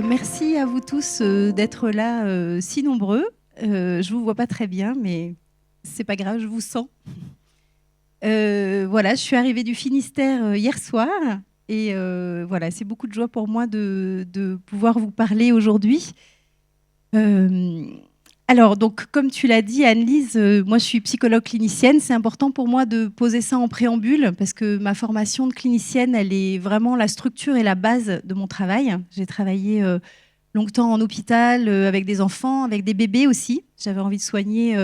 Merci à vous tous d'être là si nombreux. Je ne vous vois pas très bien, mais c'est pas grave, je vous sens. Voilà, je suis arrivée du Finistère hier soir et voilà, c'est beaucoup de joie pour moi de pouvoir vous parler aujourd'hui. Alors, donc, comme tu l'as dit, Anne-Lise, moi je suis psychologue clinicienne. C'est important pour moi de poser ça en préambule parce que ma formation de clinicienne, elle est vraiment la structure et la base de mon travail. J'ai travaillé longtemps en hôpital avec des enfants, avec des bébés aussi. J'avais envie de soigner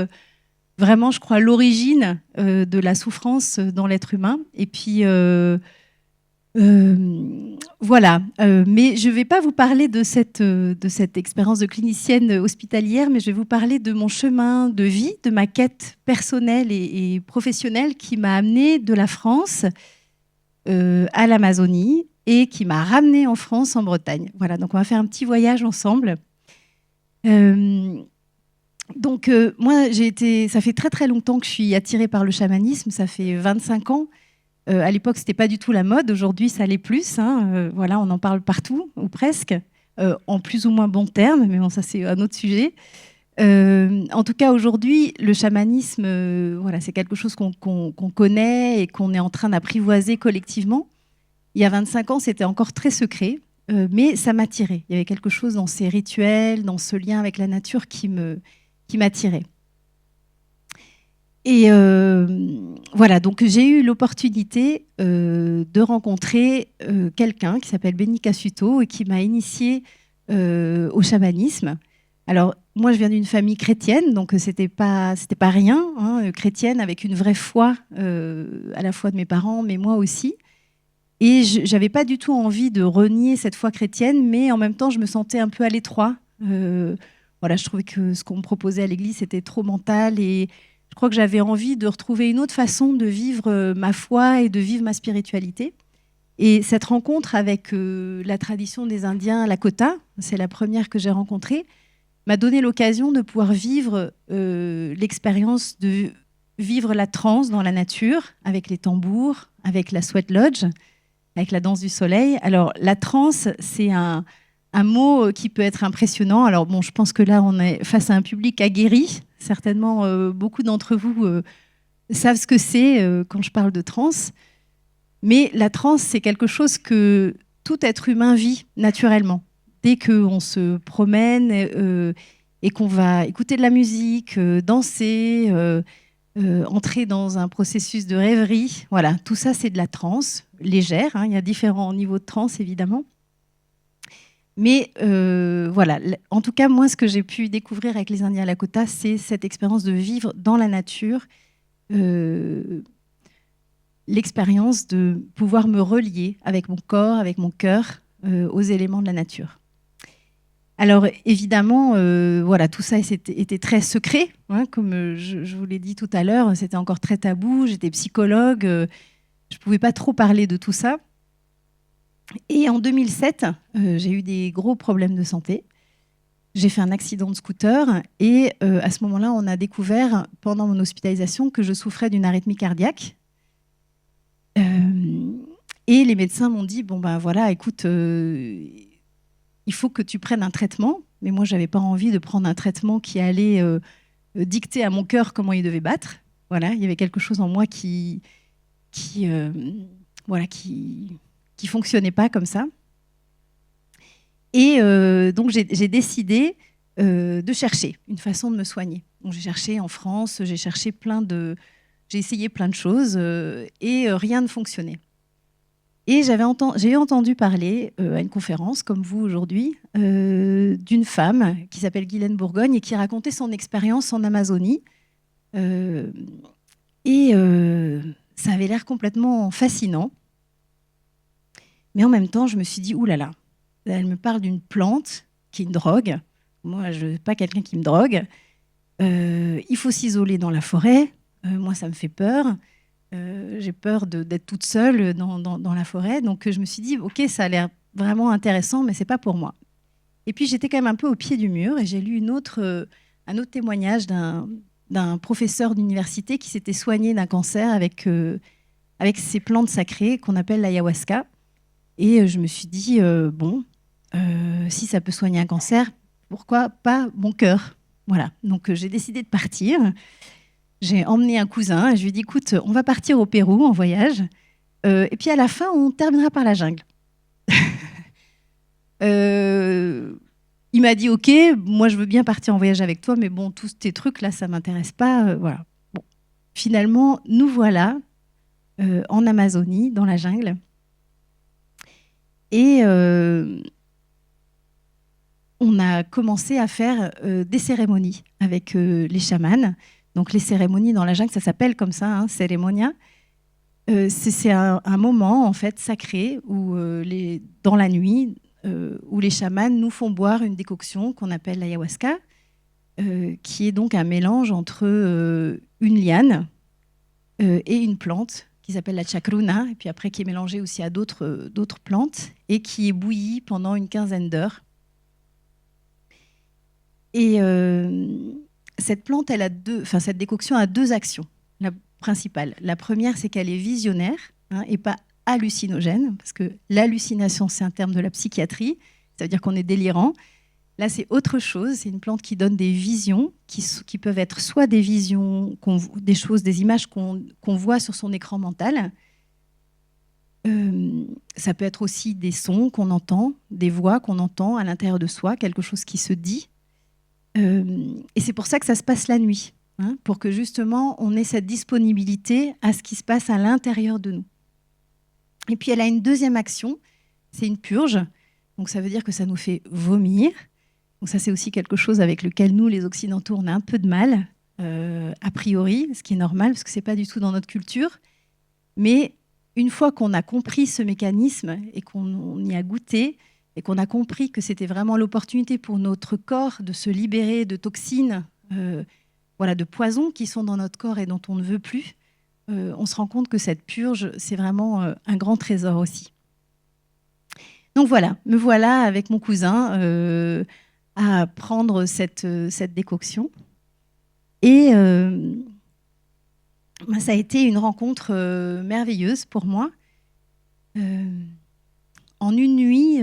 vraiment, je crois, l'origine de la souffrance dans l'être humain. Et puis, voilà. Mais je ne vais pas vous parler de cette expérience de clinicienne hospitalière, mais je vais vous parler de mon chemin de vie, de ma quête personnelle et professionnelle qui m'a amenée de la France à l'Amazonie et qui m'a ramenée en France, en Bretagne. Voilà, donc on va faire un petit voyage ensemble. Moi, ça fait très très longtemps que je suis attirée par le chamanisme, ça fait 25 ans. À l'époque, c'était pas du tout la mode. Aujourd'hui, ça l'est plus. Voilà, on en parle partout, ou presque, en plus ou moins bons termes. Mais bon, ça, c'est un autre sujet. En tout cas, aujourd'hui, le chamanisme, voilà, c'est quelque chose qu'on connaît et qu'on est en train d'apprivoiser collectivement. Il y a 25 ans, c'était encore très secret, mais ça m'attirait. Il y avait quelque chose dans ces rituels, dans ce lien avec la nature qui m'attirait. Et voilà, donc j'ai eu l'opportunité de rencontrer quelqu'un qui s'appelle Benny Cassuto et qui m'a initiée au chamanisme. Alors, moi, je viens d'une famille chrétienne, donc c'était pas rien, chrétienne avec une vraie foi à la fois de mes parents, mais moi aussi. Et je n'avais pas du tout envie de renier cette foi chrétienne, mais en même temps, je me sentais un peu à l'étroit. Voilà, je trouvais que ce qu'on me proposait à l'église, c'était trop mental et je crois que j'avais envie de retrouver une autre façon de vivre ma foi et de vivre ma spiritualité. Et cette rencontre avec la tradition des Indiens Lakota, c'est la première que j'ai rencontrée, m'a donné l'occasion de pouvoir vivre l'expérience de vivre la transe dans la nature, avec les tambours, avec la sweat lodge, avec la danse du soleil. Alors, la transe, c'est un mot qui peut être impressionnant. Alors, bon, je pense que là, on est face à un public aguerri. Certainement, beaucoup d'entre vous savent ce que c'est quand je parle de transe. Mais la transe, c'est quelque chose que tout être humain vit naturellement. Dès qu'on se promène et qu'on va écouter de la musique, danser, entrer dans un processus de rêverie, voilà, tout ça, c'est de la transe légère. Il y a différents niveaux de transe, évidemment. Mais voilà, en tout cas, moi, ce que j'ai pu découvrir avec les Indiens Lakota, c'est cette expérience de vivre dans la nature, l'expérience de pouvoir me relier avec mon corps, avec mon cœur, aux éléments de la nature. Alors évidemment, voilà, tout ça était très secret, comme je vous l'ai dit tout à l'heure, c'était encore très tabou, j'étais psychologue, je ne pouvais pas trop parler de tout ça. Et en 2007, j'ai eu des gros problèmes de santé. J'ai fait un accident de scooter et à ce moment-là, on a découvert pendant mon hospitalisation que je souffrais d'une arythmie cardiaque. Et les médecins m'ont dit, bon ben voilà, écoute, il faut que tu prennes un traitement. Mais moi, je n'avais pas envie de prendre un traitement qui allait dicter à mon cœur comment il devait battre. Voilà, il y avait quelque chose en moi qui fonctionnait pas comme ça. Et donc, j'ai décidé de chercher une façon de me soigner. Donc, j'ai cherché en France, j'ai essayé plein de choses et rien ne fonctionnait. Et j'ai entendu parler à une conférence, comme vous aujourd'hui, d'une femme qui s'appelle Guylaine Bourgogne et qui racontait son expérience en Amazonie. Ça avait l'air complètement fascinant. Mais en même temps, je me suis dit, oulala, elle me parle d'une plante qui est une drogue. Moi, je ne suis pas quelqu'un qui me drogue. Il faut s'isoler dans la forêt. Moi, ça me fait peur. J'ai peur d'être toute seule dans la forêt. Donc, je me suis dit, OK, ça a l'air vraiment intéressant, mais ce n'est pas pour moi. Et puis, j'étais quand même un peu au pied du mur et j'ai lu un autre témoignage d'un professeur d'université qui s'était soigné d'un cancer avec ces plantes sacrées qu'on appelle l'ayahuasca. Et je me suis dit, bon, Si ça peut soigner un cancer, pourquoi pas mon cœur? Voilà, donc j'ai décidé de partir. J'ai emmené un cousin et je lui ai dit, écoute, on va partir au Pérou en voyage, et puis à la fin, on terminera par la jungle. Il m'a dit, ok, moi je veux bien partir en voyage avec toi, mais bon, tous tes trucs là, ça m'intéresse pas. Voilà. Bon. Finalement, nous voilà en Amazonie, dans la jungle. Et on a commencé à faire des cérémonies avec les chamans. Donc les cérémonies dans la jungle, ça s'appelle comme ça, hein, cérémonia. C'est un moment en fait sacré où dans la nuit, où les chamans nous font boire une décoction qu'on appelle l'ayahuasca, qui est donc un mélange entre une liane et une plante qui s'appelle la chacruna, et puis après qui est mélangée aussi à d'autres plantes, et qui est bouillie pendant une quinzaine d'heures. Et cette plante, cette décoction a deux actions. La principale. La première, c'est qu'elle est visionnaire, hein, et pas hallucinogène, parce que l'hallucination, c'est un terme de la psychiatrie, ça veut dire qu'on est délirant. Là, c'est autre chose. C'est une plante qui donne des visions, qui peuvent être soit des visions, des choses, des images qu'on voit sur son écran mental. Ça peut être aussi des sons qu'on entend, des voix qu'on entend à l'intérieur de soi, quelque chose qui se dit. Et c'est pour ça que ça se passe la nuit, hein, pour que justement on ait cette disponibilité à ce qui se passe à l'intérieur de nous. Et puis elle a une deuxième action, c'est une purge. Donc ça veut dire que ça nous fait vomir. Donc ça, c'est aussi quelque chose avec lequel nous, les Occidentaux, on a un peu de mal, a priori, ce qui est normal, parce que ce n'est pas du tout dans notre culture. Mais une fois qu'on a compris ce mécanisme et qu'on y a goûté, et qu'on a compris que c'était vraiment l'opportunité pour notre corps de se libérer de toxines, de poisons qui sont dans notre corps et dont on ne veut plus, on se rend compte que cette purge, c'est vraiment un grand trésor aussi. Donc voilà, me voilà avec mon cousin à prendre cette décoction. Et ça a été une rencontre merveilleuse pour moi. En une nuit,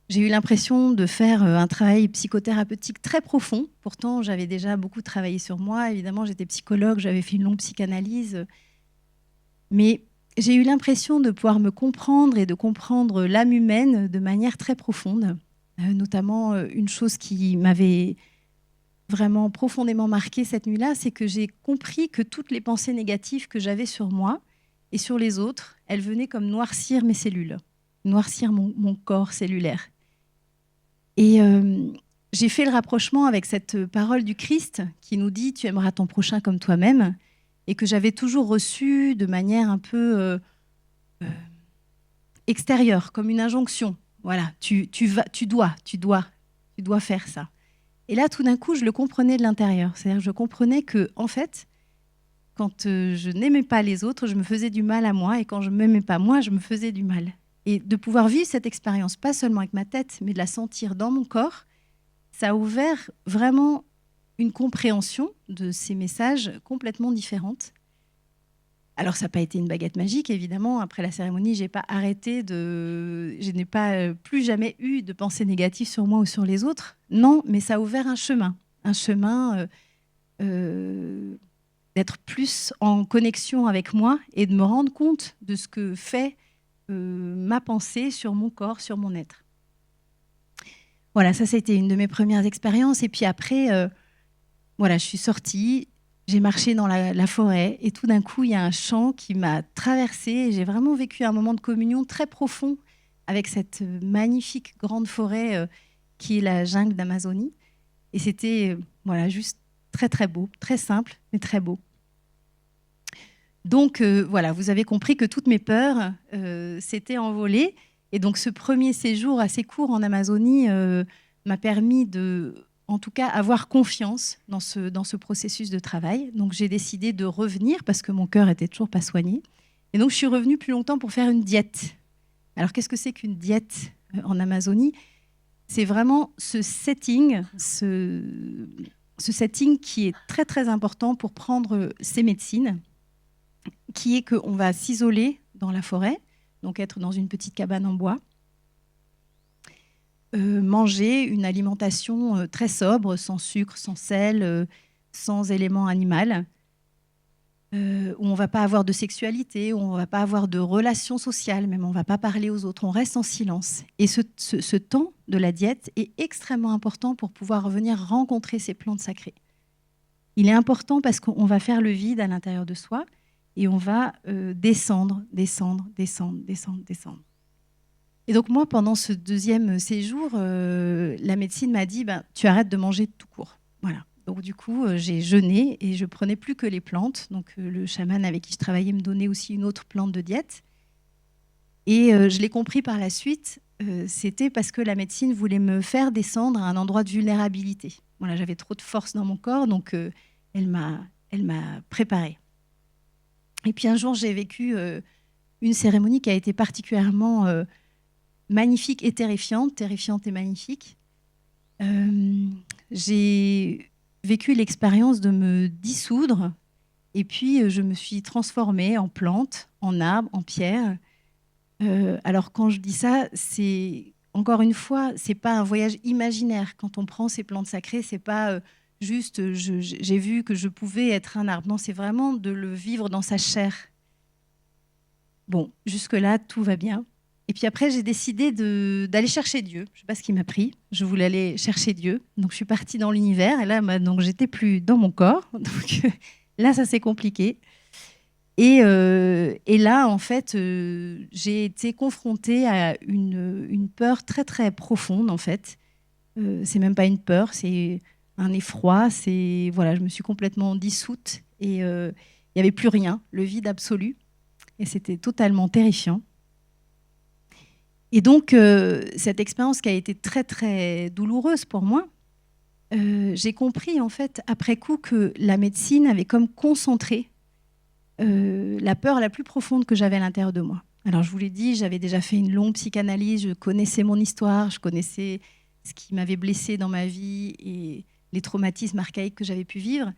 j'ai eu l'impression de faire un travail psychothérapeutique très profond. Pourtant, j'avais déjà beaucoup travaillé sur moi. Évidemment, j'étais psychologue, j'avais fait une longue psychanalyse. Mais j'ai eu l'impression de pouvoir me comprendre et de comprendre l'âme humaine de manière très profonde. Notamment, une chose qui m'avait vraiment profondément marquée cette nuit-là, c'est que j'ai compris que toutes les pensées négatives que j'avais sur moi et sur les autres, elles venaient comme noircir mes cellules, noircir mon corps cellulaire. Et j'ai fait le rapprochement avec cette parole du Christ qui nous dit « Tu aimeras ton prochain comme toi-même » et que j'avais toujours reçue de manière un peu extérieure, comme une injonction. Voilà, tu dois faire ça. Et là, tout d'un coup, je le comprenais de l'intérieur. C'est-à-dire que je comprenais que, en fait, quand je n'aimais pas les autres, je me faisais du mal à moi. Et quand je ne m'aimais pas moi, je me faisais du mal. Et de pouvoir vivre cette expérience, pas seulement avec ma tête, mais de la sentir dans mon corps, ça a ouvert vraiment une compréhension de ces messages complètement différentes. Alors, ça n'a pas été une baguette magique, évidemment. Après la cérémonie, je n'ai pas plus jamais eu de pensées négatives sur moi ou sur les autres. Non, mais ça a ouvert un chemin d'être plus en connexion avec moi et de me rendre compte de ce que fait ma pensée sur mon corps, sur mon être. Voilà, ça a été une de mes premières expériences. Et puis après, je suis sortie. J'ai marché dans la forêt et tout d'un coup, il y a un chant qui m'a traversée et j'ai vraiment vécu un moment de communion très profond avec cette magnifique grande forêt qui est la jungle d'Amazonie. Et c'était juste très très beau, très simple, mais très beau. Donc vous avez compris que toutes mes peurs s'étaient envolées. Et donc ce premier séjour assez court en Amazonie m'a permis de... en tout cas, avoir confiance dans ce processus de travail. Donc, j'ai décidé de revenir parce que mon cœur était toujours pas soigné. Et donc, je suis revenue plus longtemps pour faire une diète. Alors, qu'est-ce que c'est qu'une diète en Amazonie? C'est vraiment ce setting qui est très, très important pour prendre ces médecines, qui est qu'on va s'isoler dans la forêt, donc être dans une petite cabane en bois. manger une alimentation très sobre, sans sucre, sans sel, sans éléments animaux, où on ne va pas avoir de sexualité, où on ne va pas avoir de relations sociales, même on ne va pas parler aux autres, on reste en silence. Et ce temps de la diète est extrêmement important pour pouvoir venir rencontrer ces plantes sacrées. Il est important parce qu'on va faire le vide à l'intérieur de soi et on va descendre. Et donc moi, pendant ce deuxième séjour, la médecine m'a dit tu arrêtes de manger tout court. Voilà. Donc du coup, j'ai jeûné et je prenais plus que les plantes. Donc le chaman avec qui je travaillais me donnait aussi une autre plante de diète. Et je l'ai compris par la suite, c'était parce que la médecine voulait me faire descendre à un endroit de vulnérabilité. Voilà, j'avais trop de force dans mon corps, donc elle m'a préparée. Et puis un jour, j'ai vécu une cérémonie qui a été particulièrement magnifique et terrifiante et magnifique. J'ai vécu l'expérience de me dissoudre et puis je me suis transformée en plante, en arbre, en pierre. Alors quand je dis ça, c'est encore une fois, c'est pas un voyage imaginaire. Quand on prend ces plantes sacrées, c'est pas juste j'ai vu que je pouvais être un arbre. Non, c'est vraiment de le vivre dans sa chair. Bon, jusque-là, tout va bien. Et puis après, j'ai décidé d'aller chercher Dieu. Je ne sais pas ce qui m'a pris. Je voulais aller chercher Dieu. Donc, je suis partie dans l'univers. Et là, donc, j'étais plus dans mon corps. Donc, là, ça s'est compliqué. Et là, en fait, j'ai été confrontée à une peur très, très profonde, en fait. C'est même pas une peur, c'est un effroi. Voilà, je me suis complètement dissoute. Et il n'y avait plus rien, le vide absolu. Et c'était totalement terrifiant. Et donc, cette expérience qui a été très, très douloureuse pour moi, j'ai compris, en fait, après coup, que la médecine avait comme concentré la peur la plus profonde que j'avais à l'intérieur de moi. Alors, je vous l'ai dit, j'avais déjà fait une longue psychanalyse, je connaissais mon histoire, je connaissais ce qui m'avait blessée dans ma vie et les traumatismes archaïques que j'avais pu vivre.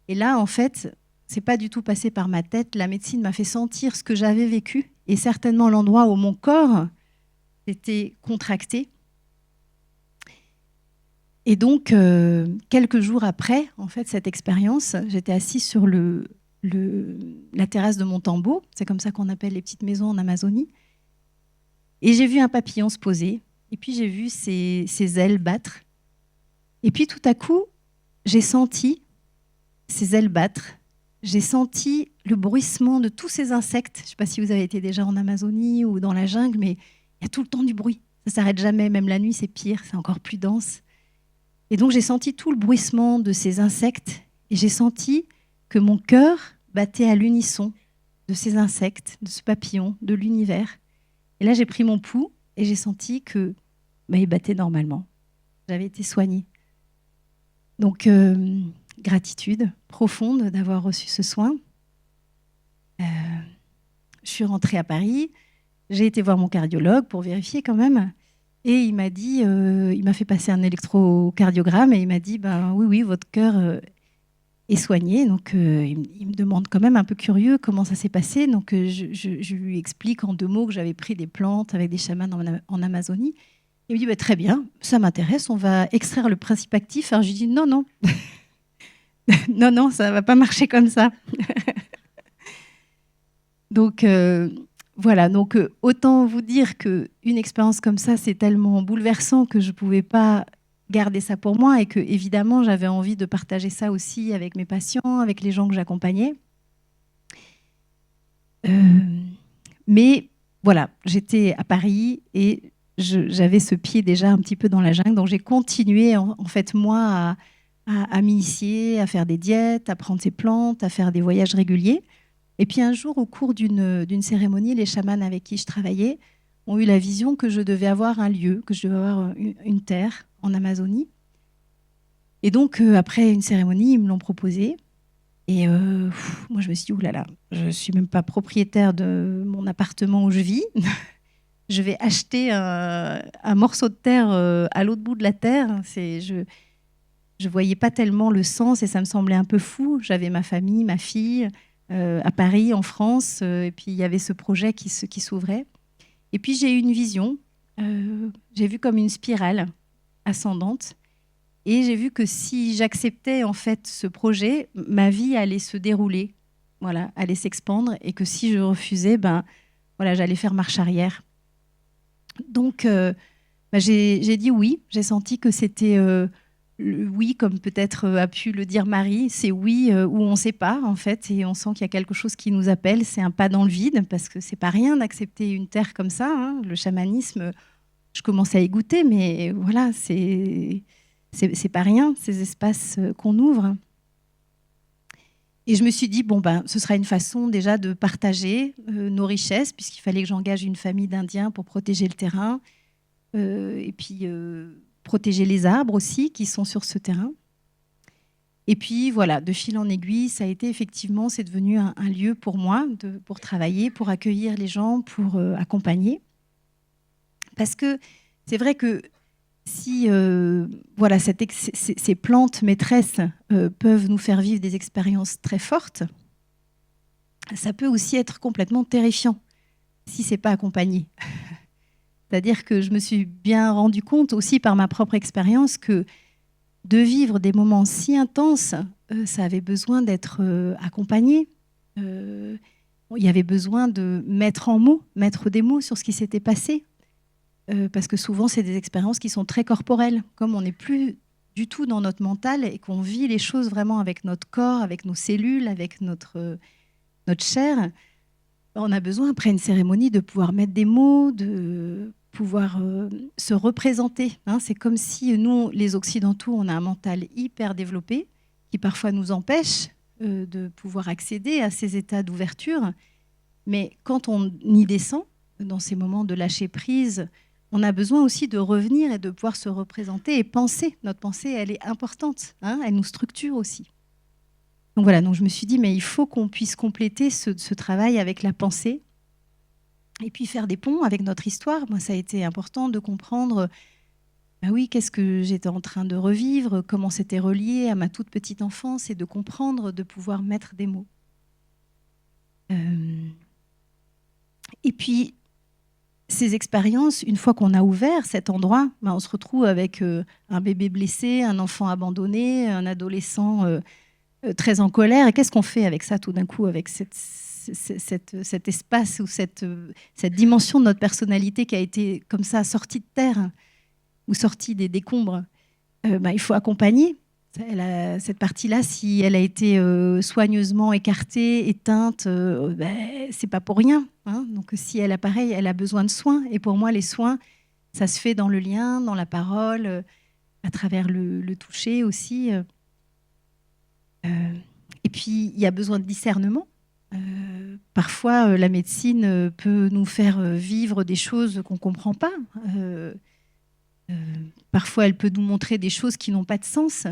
Et là, en fait, c'est pas du tout passé par ma tête. La médecine m'a fait sentir ce que j'avais vécu et certainement l'endroit où mon corps était contracté. Et donc, quelques jours après, en fait, cette expérience, j'étais assise sur la terrasse de Montembeau. C'est comme ça qu'on appelle les petites maisons en Amazonie. Et j'ai vu un papillon se poser. Et puis, j'ai vu ses ailes battre. Et puis, tout à coup, j'ai senti ses ailes battre. J'ai senti le bruissement de tous ces insectes. Je ne sais pas si vous avez été déjà en Amazonie ou dans la jungle, mais il y a tout le temps du bruit. Ça ne s'arrête jamais. Même la nuit, c'est pire. C'est encore plus dense. Et donc, j'ai senti tout le bruissement de ces insectes. Et j'ai senti que mon cœur battait à l'unisson de ces insectes, de ce papillon, de l'univers. Et là, j'ai pris mon pouls et j'ai senti que il battait normalement. J'avais été soignée. Donc, gratitude profonde d'avoir reçu ce soin. Je suis rentrée à Paris. J'ai été voir mon cardiologue pour vérifier quand même. Et il m'a dit, il m'a fait passer un électrocardiogramme et il m'a dit, oui, votre cœur est soigné. Donc, il me demande quand même un peu curieux comment ça s'est passé. Donc, je lui explique en 2 mots que j'avais pris des plantes avec des chamans en Amazonie. Il me dit, très bien, ça m'intéresse, on va extraire le principe actif. Alors, je lui dis, non, non, non, ça ne va pas marcher comme ça. Donc, voilà, donc autant vous dire qu'une expérience comme ça, c'est tellement bouleversant que je ne pouvais pas garder ça pour moi et que, évidemment, j'avais envie de partager ça aussi avec mes patients, avec les gens que j'accompagnais. Mais voilà, j'étais à Paris et j'avais ce pied déjà un petit peu dans la jungle, donc j'ai continué, en fait, moi, à m'initier, à faire des diètes, à prendre ces plantes, à faire des voyages réguliers. Et puis un jour, au cours d'une cérémonie, les chamans avec qui je travaillais ont eu la vision que je devais avoir un lieu, que je devais avoir une terre en Amazonie. Et donc, après une cérémonie, ils me l'ont proposé. Et moi, je me suis dit, oulala, je ne suis même pas propriétaire de mon appartement où je vis. Je vais acheter un morceau de terre à l'autre bout de la terre. Je ne voyais pas tellement le sens et ça me semblait un peu fou. J'avais ma famille, ma fille à Paris, en France. Et puis, il y avait ce projet qui s'ouvrait. Et puis, j'ai eu une vision j'ai vu comme une spirale ascendante. Et j'ai vu que si j'acceptais en fait ce projet, ma vie allait se dérouler, voilà, allait s'expandre, et que si je refusais, ben voilà, j'allais faire marche arrière. Donc j'ai dit oui. J'ai senti que c'était le oui, comme peut-être a pu le dire Marie, c'est oui où on ne sait pas en fait, et on sent qu'il y a quelque chose qui nous appelle. C'est un pas dans le vide parce que c'est pas rien d'accepter une terre comme ça, hein. Le chamanisme, je commençais à y goûter, mais voilà, c'est pas rien, ces espaces qu'on ouvre. Et je me suis dit, bon, ben, ce sera une façon déjà de partager nos richesses, puisqu'il fallait que j'engage une famille d'Indiens pour protéger le terrain, et puis protéger les arbres aussi qui sont sur ce terrain. Et puis voilà, de fil en aiguille, ça a été effectivement, c'est devenu un lieu pour moi, pour travailler, pour accueillir les gens, pour accompagner. Parce que c'est vrai que si voilà, ces plantes maîtresses peuvent nous faire vivre des expériences très fortes, ça peut aussi être complètement terrifiant si c'est pas accompagné. C'est-à-dire que je me suis bien rendu compte aussi par ma propre expérience que de vivre des moments si intenses, ça avait besoin d'être accompagné. Il y avait besoin de mettre des mots sur ce qui s'était passé. Parce que souvent, c'est des expériences qui sont très corporelles. Comme on n'est plus du tout dans notre mental et qu'on vit les choses vraiment avec notre corps, avec nos cellules, avec notre chair, on a besoin, après une cérémonie, de pouvoir mettre des mots, de pouvoir se représenter. Hein. C'est comme si nous, les Occidentaux, on a un mental hyper développé qui parfois nous empêche de pouvoir accéder à ces états d'ouverture. Mais quand on y descend, dans ces moments de lâcher prise, on a besoin aussi de revenir et de pouvoir se représenter et penser. Notre pensée, elle est importante, hein, elle nous structure aussi. Donc voilà, donc je me suis dit, mais il faut qu'on puisse compléter ce travail avec la pensée et puis faire des ponts avec notre histoire. Moi, ça a été important de comprendre, bah oui, qu'est-ce que j'étais en train de revivre, comment c'était relié à ma toute petite enfance, et de comprendre, de pouvoir mettre des mots. Et puis, ces expériences, une fois qu'on a ouvert cet endroit, ben on se retrouve avec un bébé blessé, un enfant abandonné, un adolescent très en colère. Et qu'est-ce qu'on fait avec ça tout d'un coup, avec cet espace ou cette dimension de notre personnalité qui a été comme ça sortie de terre ou sortie des décombres? Ben, il faut accompagner. Cette partie-là, si elle a été soigneusement écartée, éteinte, ben, c'est pas pour rien. Hein. Donc si elle a pareil, elle a besoin de soins. Et pour moi, les soins, ça se fait dans le lien, dans la parole, à travers le toucher aussi. Et puis, il y a besoin de discernement. Parfois, la médecine peut nous faire vivre des choses qu'on ne comprend pas. Parfois, elle peut nous montrer des choses qui n'ont pas de sens.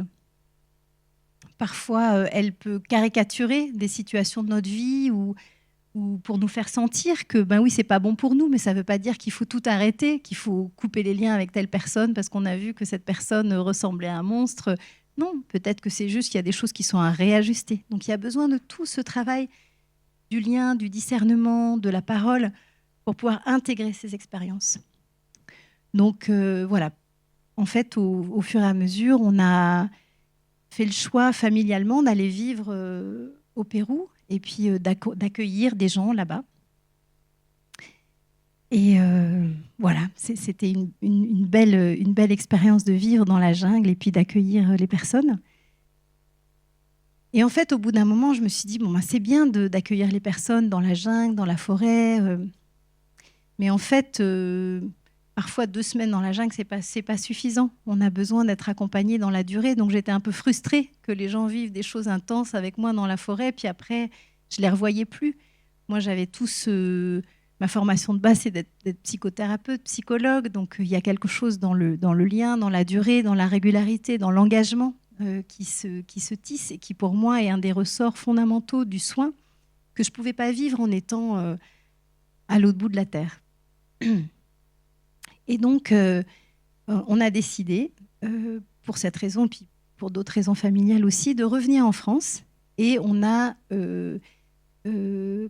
Parfois, elle peut caricaturer des situations de notre vie ou pour nous faire sentir que, ben oui, c'est pas bon pour nous, mais ça ne veut pas dire qu'il faut tout arrêter, qu'il faut couper les liens avec telle personne parce qu'on a vu que cette personne ressemblait à un monstre. Non, peut-être que c'est juste qu'il y a des choses qui sont à réajuster. Donc, il y a besoin de tout ce travail du lien, du discernement, de la parole pour pouvoir intégrer ces expériences. Donc, voilà. En fait, au fur et à mesure, on a fait le choix familialement d'aller vivre au Pérou et puis d'accueillir des gens là-bas. Et voilà, c'était une belle expérience de vivre dans la jungle et puis d'accueillir les personnes. Et en fait, au bout d'un moment, je me suis dit, bon, ben, c'est bien d'accueillir les personnes dans la jungle, dans la forêt. Mais en fait, parfois 2 semaines dans la jungle, c'est pas suffisant. On a besoin d'être accompagné dans la durée. Donc j'étais un peu frustrée que les gens vivent des choses intenses avec moi dans la forêt, puis après, je les revoyais plus. Moi, j'avais tous... ma formation de base, c'est d'être psychothérapeute, psychologue. Donc il y a quelque chose dans le lien, dans la durée, dans la régularité, dans l'engagement qui se tisse et qui, pour moi, est un des ressorts fondamentaux du soin que je ne pouvais pas vivre en étant à l'autre bout de la terre. Et donc, on a décidé, pour cette raison, puis pour d'autres raisons familiales aussi, de revenir en France. Et on a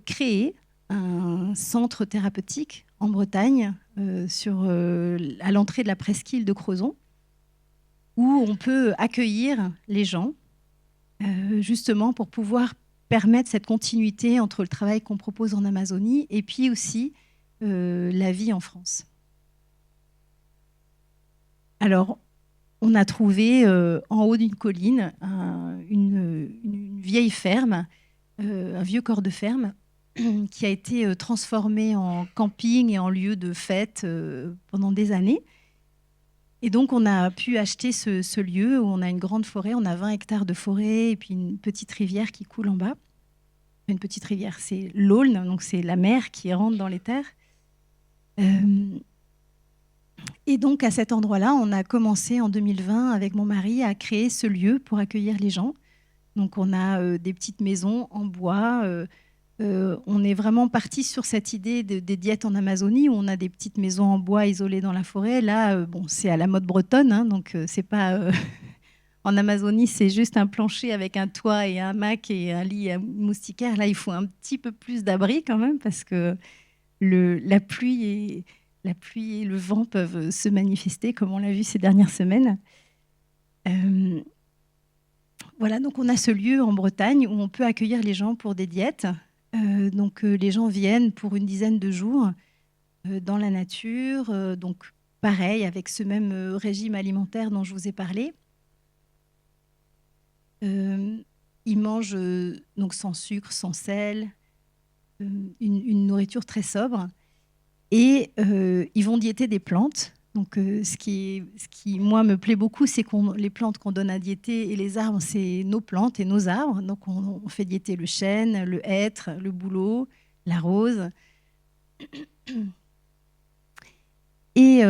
créé un centre thérapeutique en Bretagne, à l'entrée de la presqu'île de Crozon, où on peut accueillir les gens, justement pour pouvoir permettre cette continuité entre le travail qu'on propose en Amazonie et puis aussi la vie en France. Alors, on a trouvé en haut d'une colline une vieille ferme, un vieux corps de ferme, qui a été transformé en camping et en lieu de fête pendant des années. Et donc, on a pu acheter ce lieu où on a une grande forêt, on a 20 hectares de forêt et puis une petite rivière qui coule en bas. Une petite rivière, c'est l'Aulne, donc c'est la mer qui rentre dans les terres. Et donc, à cet endroit-là, on a commencé en 2020 avec mon mari à créer ce lieu pour accueillir les gens. Donc, on a des petites maisons en bois. On est vraiment parti sur cette idée des diètes en Amazonie où on a des petites maisons en bois isolées dans la forêt. Là, bon, c'est à la mode bretonne, hein, donc c'est pas en Amazonie, c'est juste un plancher avec un toit et un hamac et un lit moustiquaire. Là, il faut un petit peu plus d'abri quand même parce que la pluie et le vent peuvent se manifester, comme on l'a vu ces dernières semaines. Voilà, donc on a ce lieu en Bretagne où on peut accueillir les gens pour des diètes. Donc les gens viennent pour une dizaine de jours dans la nature, donc pareil avec ce même régime alimentaire dont je vous ai parlé. Ils mangent donc sans sucre, sans sel, une nourriture très sobre, et ils vont diéter des plantes. Donc ce qui moi me plaît beaucoup, c'est les plantes qu'on donne à diéter et les arbres, c'est nos plantes et nos arbres. Donc on fait diéter le chêne, le hêtre, le bouleau, la rose. Et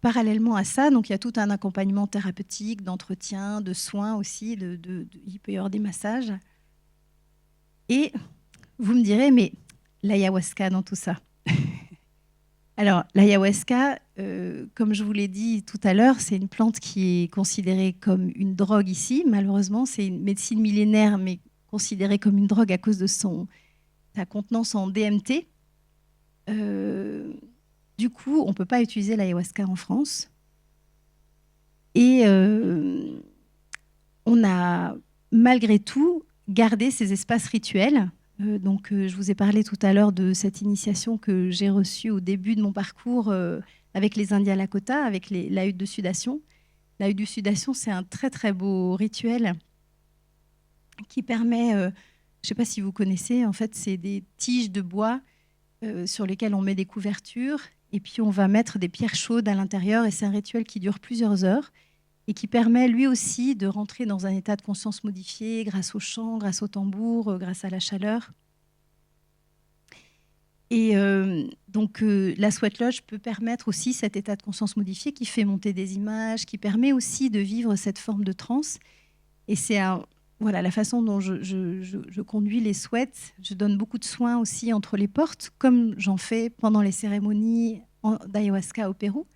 parallèlement à ça, donc il y a tout un accompagnement thérapeutique, d'entretien, de soins aussi. Il peut y avoir des massages. Et vous me direz, mais l'ayahuasca dans tout ça. Alors, l'ayahuasca, comme je vous l'ai dit tout à l'heure, c'est une plante qui est considérée comme une drogue ici. Malheureusement, c'est une médecine millénaire, mais considérée comme une drogue à cause de sa contenance en DMT. Du coup, on ne peut pas utiliser l'ayahuasca en France. Et on a, malgré tout, gardé ces espaces rituels. Donc, je vous ai parlé tout à l'heure de cette initiation que j'ai reçue au début de mon parcours avec les Indiens Lakota, avec la hutte de sudation. La hutte de sudation, c'est un très, très beau rituel qui permet, je ne sais pas si vous connaissez, en fait, c'est des tiges de bois sur lesquelles on met des couvertures et puis on va mettre des pierres chaudes à l'intérieur, et c'est un rituel qui dure plusieurs heures et qui permet lui aussi de rentrer dans un état de conscience modifié grâce au chant, grâce au tambour, grâce à la chaleur. Et donc la Sweat Lodge peut permettre aussi cet état de conscience modifié qui fait monter des images, qui permet aussi de vivre cette forme de transe. Et c'est voilà, la façon dont je conduis les sweats. Je donne beaucoup de soins aussi entre les portes, comme j'en fais pendant les cérémonies d'ayahuasca au Pérou.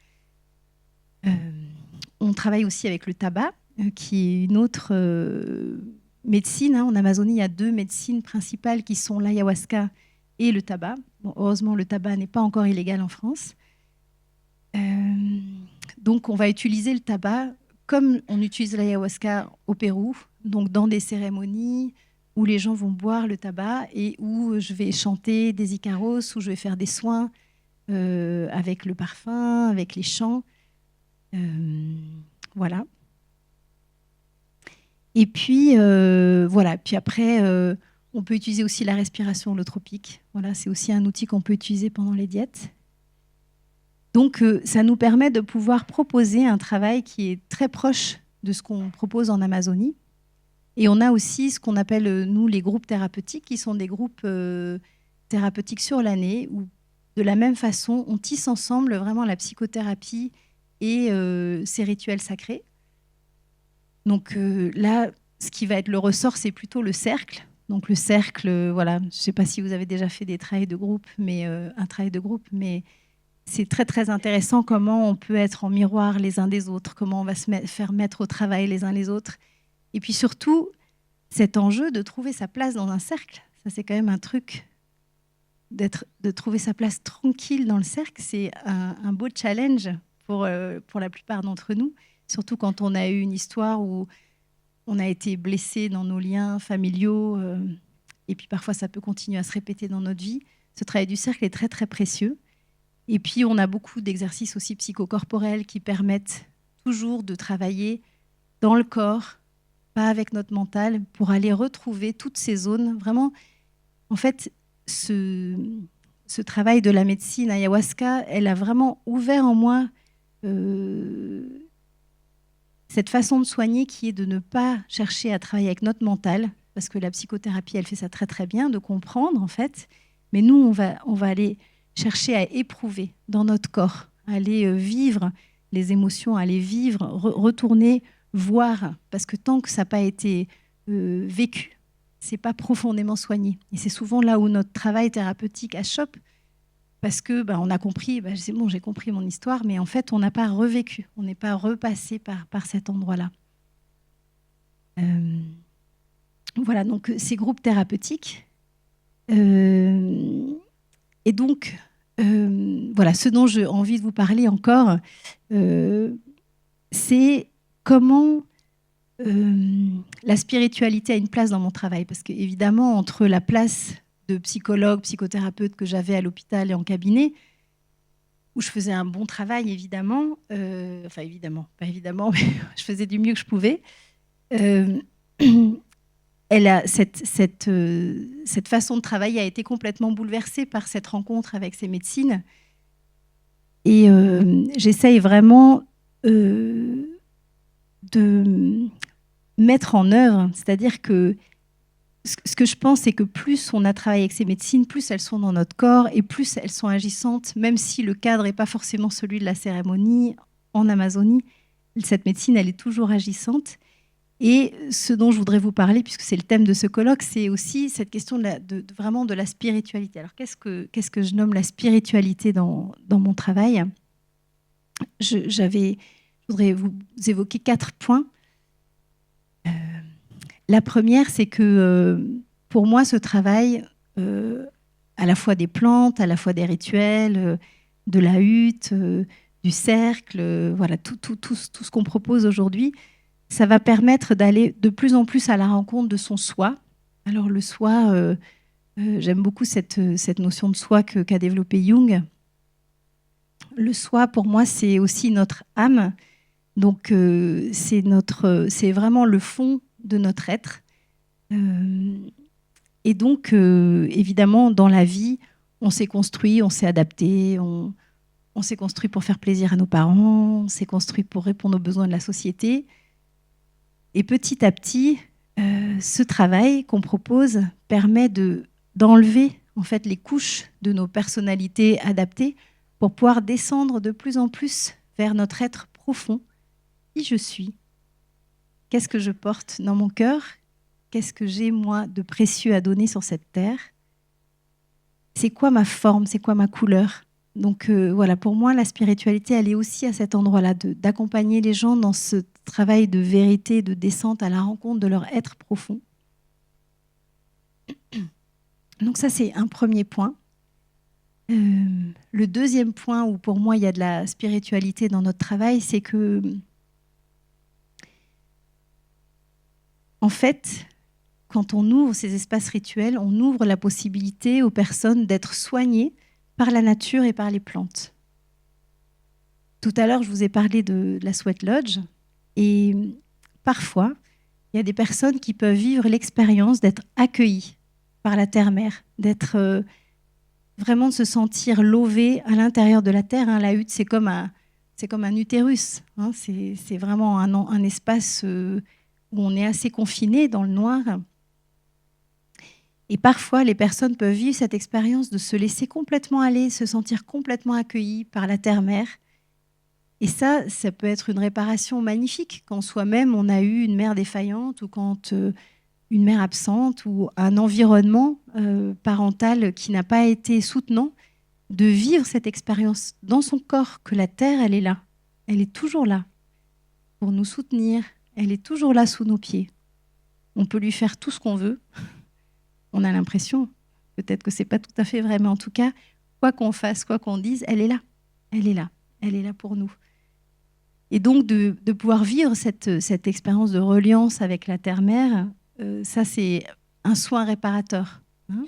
On travaille aussi avec le tabac, qui est une autre médecine. En Amazonie, il y a 2 médecines principales qui sont l'ayahuasca et le tabac. Bon, heureusement, le tabac n'est pas encore illégal en France. Donc, on va utiliser le tabac comme on utilise l'ayahuasca au Pérou, donc dans des cérémonies où les gens vont boire le tabac et où je vais chanter des icaros, où je vais faire des soins avec le parfum, avec les chants. Voilà. Et puis, voilà. Puis après, on peut utiliser aussi la respiration holotropique. Voilà, c'est aussi un outil qu'on peut utiliser pendant les diètes. Donc, ça nous permet de pouvoir proposer un travail qui est très proche de ce qu'on propose en Amazonie. Et on a aussi ce qu'on appelle, nous, les groupes thérapeutiques, qui sont des groupes thérapeutiques sur l'année, où, de la même façon, on tisse ensemble vraiment la psychothérapie et ces rituels sacrés. Donc là, ce qui va être le ressort, c'est plutôt le cercle. Donc le cercle, voilà, je ne sais pas si vous avez déjà fait des travails de groupe, mais un travail de groupe, mais c'est très très intéressant comment on peut être en miroir les uns des autres, comment on va se faire mettre au travail les uns les autres. Et puis surtout, cet enjeu de trouver sa place dans un cercle, ça c'est quand même un truc de trouver sa place tranquille dans le cercle, c'est un beau challenge pour la plupart d'entre nous, surtout quand on a eu une histoire où on a été blessé dans nos liens familiaux, et puis parfois ça peut continuer à se répéter dans notre vie. Ce travail du cercle est très très précieux. Et puis on a beaucoup d'exercices aussi psychocorporels qui permettent toujours de travailler dans le corps, pas avec notre mental, pour aller retrouver toutes ces zones. Vraiment, en fait, ce travail de la médecine ayahuasca, elle a vraiment ouvert en moi cette façon de soigner qui est de ne pas chercher à travailler avec notre mental, parce que la psychothérapie, elle fait ça très très bien, de comprendre en fait. Mais nous, on va aller chercher à éprouver dans notre corps, à aller vivre les émotions, à aller vivre, retourner, voir, parce que tant que ça n'a pas été vécu, c'est pas profondément soigné. Et c'est souvent là où notre travail thérapeutique achoppe, parce que on a compris, c'est bon, j'ai compris mon histoire, mais en fait, on n'a pas revécu, on n'est pas repassé par cet endroit-là. Voilà, donc ces groupes thérapeutiques. Et donc, voilà, ce dont j'ai envie de vous parler encore, c'est comment la spiritualité a une place dans mon travail. Parce qu'évidemment, entre la place de psychologue, psychothérapeute que j'avais à l'hôpital et en cabinet, où je faisais un bon travail, évidemment. Enfin, évidemment, pas évidemment, mais je faisais du mieux que je pouvais. Cette façon de travailler a été complètement bouleversée par cette rencontre avec ces médecines. Et j'essaye vraiment de mettre en œuvre, c'est-à-dire que ce que je pense, c'est que plus on a travaillé avec ces médecines, plus elles sont dans notre corps et plus elles sont agissantes, même si le cadre n'est pas forcément celui de la cérémonie en Amazonie. Cette médecine, elle est toujours agissante. Et ce dont je voudrais vous parler, puisque c'est le thème de ce colloque, c'est aussi cette question vraiment de la spiritualité. Alors, qu'est-ce que je nomme la spiritualité dans mon travail ? Je voudrais vous évoquer 4 points. La première, c'est que pour moi, ce travail, à la fois des plantes, à la fois des rituels, de la hutte, du cercle, voilà, tout ce qu'on propose aujourd'hui, ça va permettre d'aller de plus en plus à la rencontre de son soi. Alors le soi, j'aime beaucoup cette notion de soi qu'a développé Jung. Le soi, pour moi, c'est aussi notre âme. Donc c'est vraiment le fond de notre être. Et donc, évidemment, dans la vie, on s'est construit, on s'est adapté, on s'est construit pour faire plaisir à nos parents, on s'est construit pour répondre aux besoins de la société. Et petit à petit, ce travail qu'on propose permet d'enlever en fait les couches de nos personnalités adaptées pour pouvoir descendre de plus en plus vers notre être profond. Qui je suis ? Qu'est-ce que je porte dans mon cœur ? Qu'est-ce que j'ai, moi, de précieux à donner sur cette terre ? C'est quoi ma forme ? C'est quoi ma couleur ? Donc voilà, pour moi, la spiritualité, elle est aussi à cet endroit-là, d'accompagner les gens dans ce travail de vérité, de descente à la rencontre de leur être profond. Donc ça, c'est un premier point. Le deuxième point où pour moi, il y a de la spiritualité dans notre travail, c'est que, en fait, quand on ouvre ces espaces rituels, on ouvre la possibilité aux personnes d'être soignées par la nature et par les plantes. Tout à l'heure, je vous ai parlé de la Sweat Lodge. Et parfois, il y a des personnes qui peuvent vivre l'expérience d'être accueillies par la terre-mère, d'être vraiment de se sentir lové à l'intérieur de la terre. La hutte, c'est comme un utérus. C'est vraiment un espace où on est assez confiné dans le noir. Et parfois, les personnes peuvent vivre cette expérience de se laisser complètement aller, se sentir complètement accueillies par la terre-mère. Et ça peut être une réparation magnifique quand soi-même on a eu une mère défaillante ou quand une mère absente ou un environnement parental qui n'a pas été soutenant, de vivre cette expérience dans son corps, que la terre, elle est là. Elle est toujours là pour nous soutenir. Elle est toujours là sous nos pieds. On peut lui faire tout ce qu'on veut. On a l'impression peut-être que c'est pas tout à fait vrai, mais en tout cas, quoi qu'on fasse, quoi qu'on dise, elle est là. Elle est là. Elle est là pour nous. Et donc, de pouvoir vivre cette expérience de reliance avec la terre-mère, ça, c'est un soin réparateur. Hein.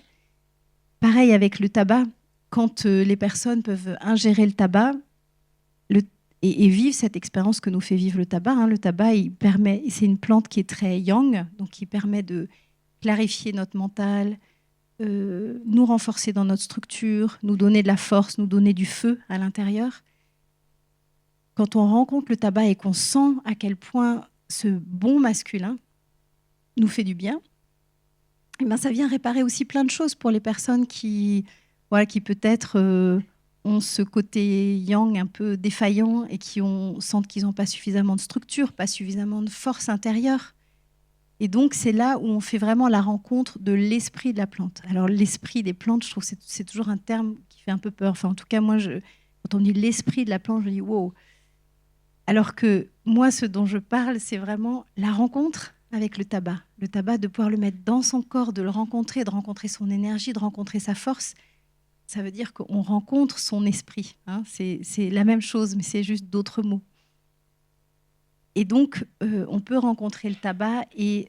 Pareil avec le tabac. Quand les personnes peuvent ingérer le tabac et vivre cette expérience que nous fait vivre le tabac, hein, le tabac, c'est une plante qui est très yang, donc qui permet de clarifier notre mental, nous renforcer dans notre structure, nous donner de la force, nous donner du feu à l'intérieur. Quand on rencontre le tabac et qu'on sent à quel point ce bon masculin nous fait du bien, et ben ça vient réparer aussi plein de choses pour les personnes qui peut-être ont ce côté yang un peu défaillant et sentent qu'ils n'ont pas suffisamment de structure, pas suffisamment de force intérieure. Et donc, c'est là où on fait vraiment la rencontre de l'esprit de la plante. Alors, l'esprit des plantes, je trouve que c'est toujours un terme qui fait un peu peur. Enfin, en tout cas, moi, quand on dit l'esprit de la plante, je dis « wow ». Alors que moi, ce dont je parle, c'est vraiment la rencontre avec le tabac. Le tabac, de pouvoir le mettre dans son corps, de le rencontrer, de rencontrer son énergie, de rencontrer sa force. Ça veut dire qu'on rencontre son esprit. Hein. C'est la même chose, mais c'est juste d'autres mots. Et donc, on peut rencontrer le tabac et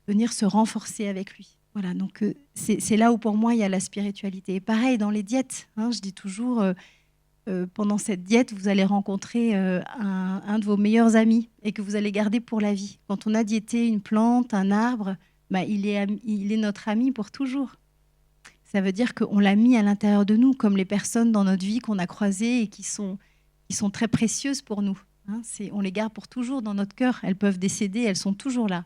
venir se renforcer avec lui. Voilà, donc c'est là où pour moi il y a la spiritualité. Et pareil dans les diètes, hein, je dis toujours, pendant cette diète, vous allez rencontrer un de vos meilleurs amis et que vous allez garder pour la vie. Quand on a diété une plante, un arbre, bah, il est notre ami pour toujours. Ça veut dire qu'on l'a mis à l'intérieur de nous, comme les personnes dans notre vie qu'on a croisées et qui sont très précieuses pour nous. Hein, on les garde pour toujours dans notre cœur. Elles peuvent décéder, elles sont toujours là.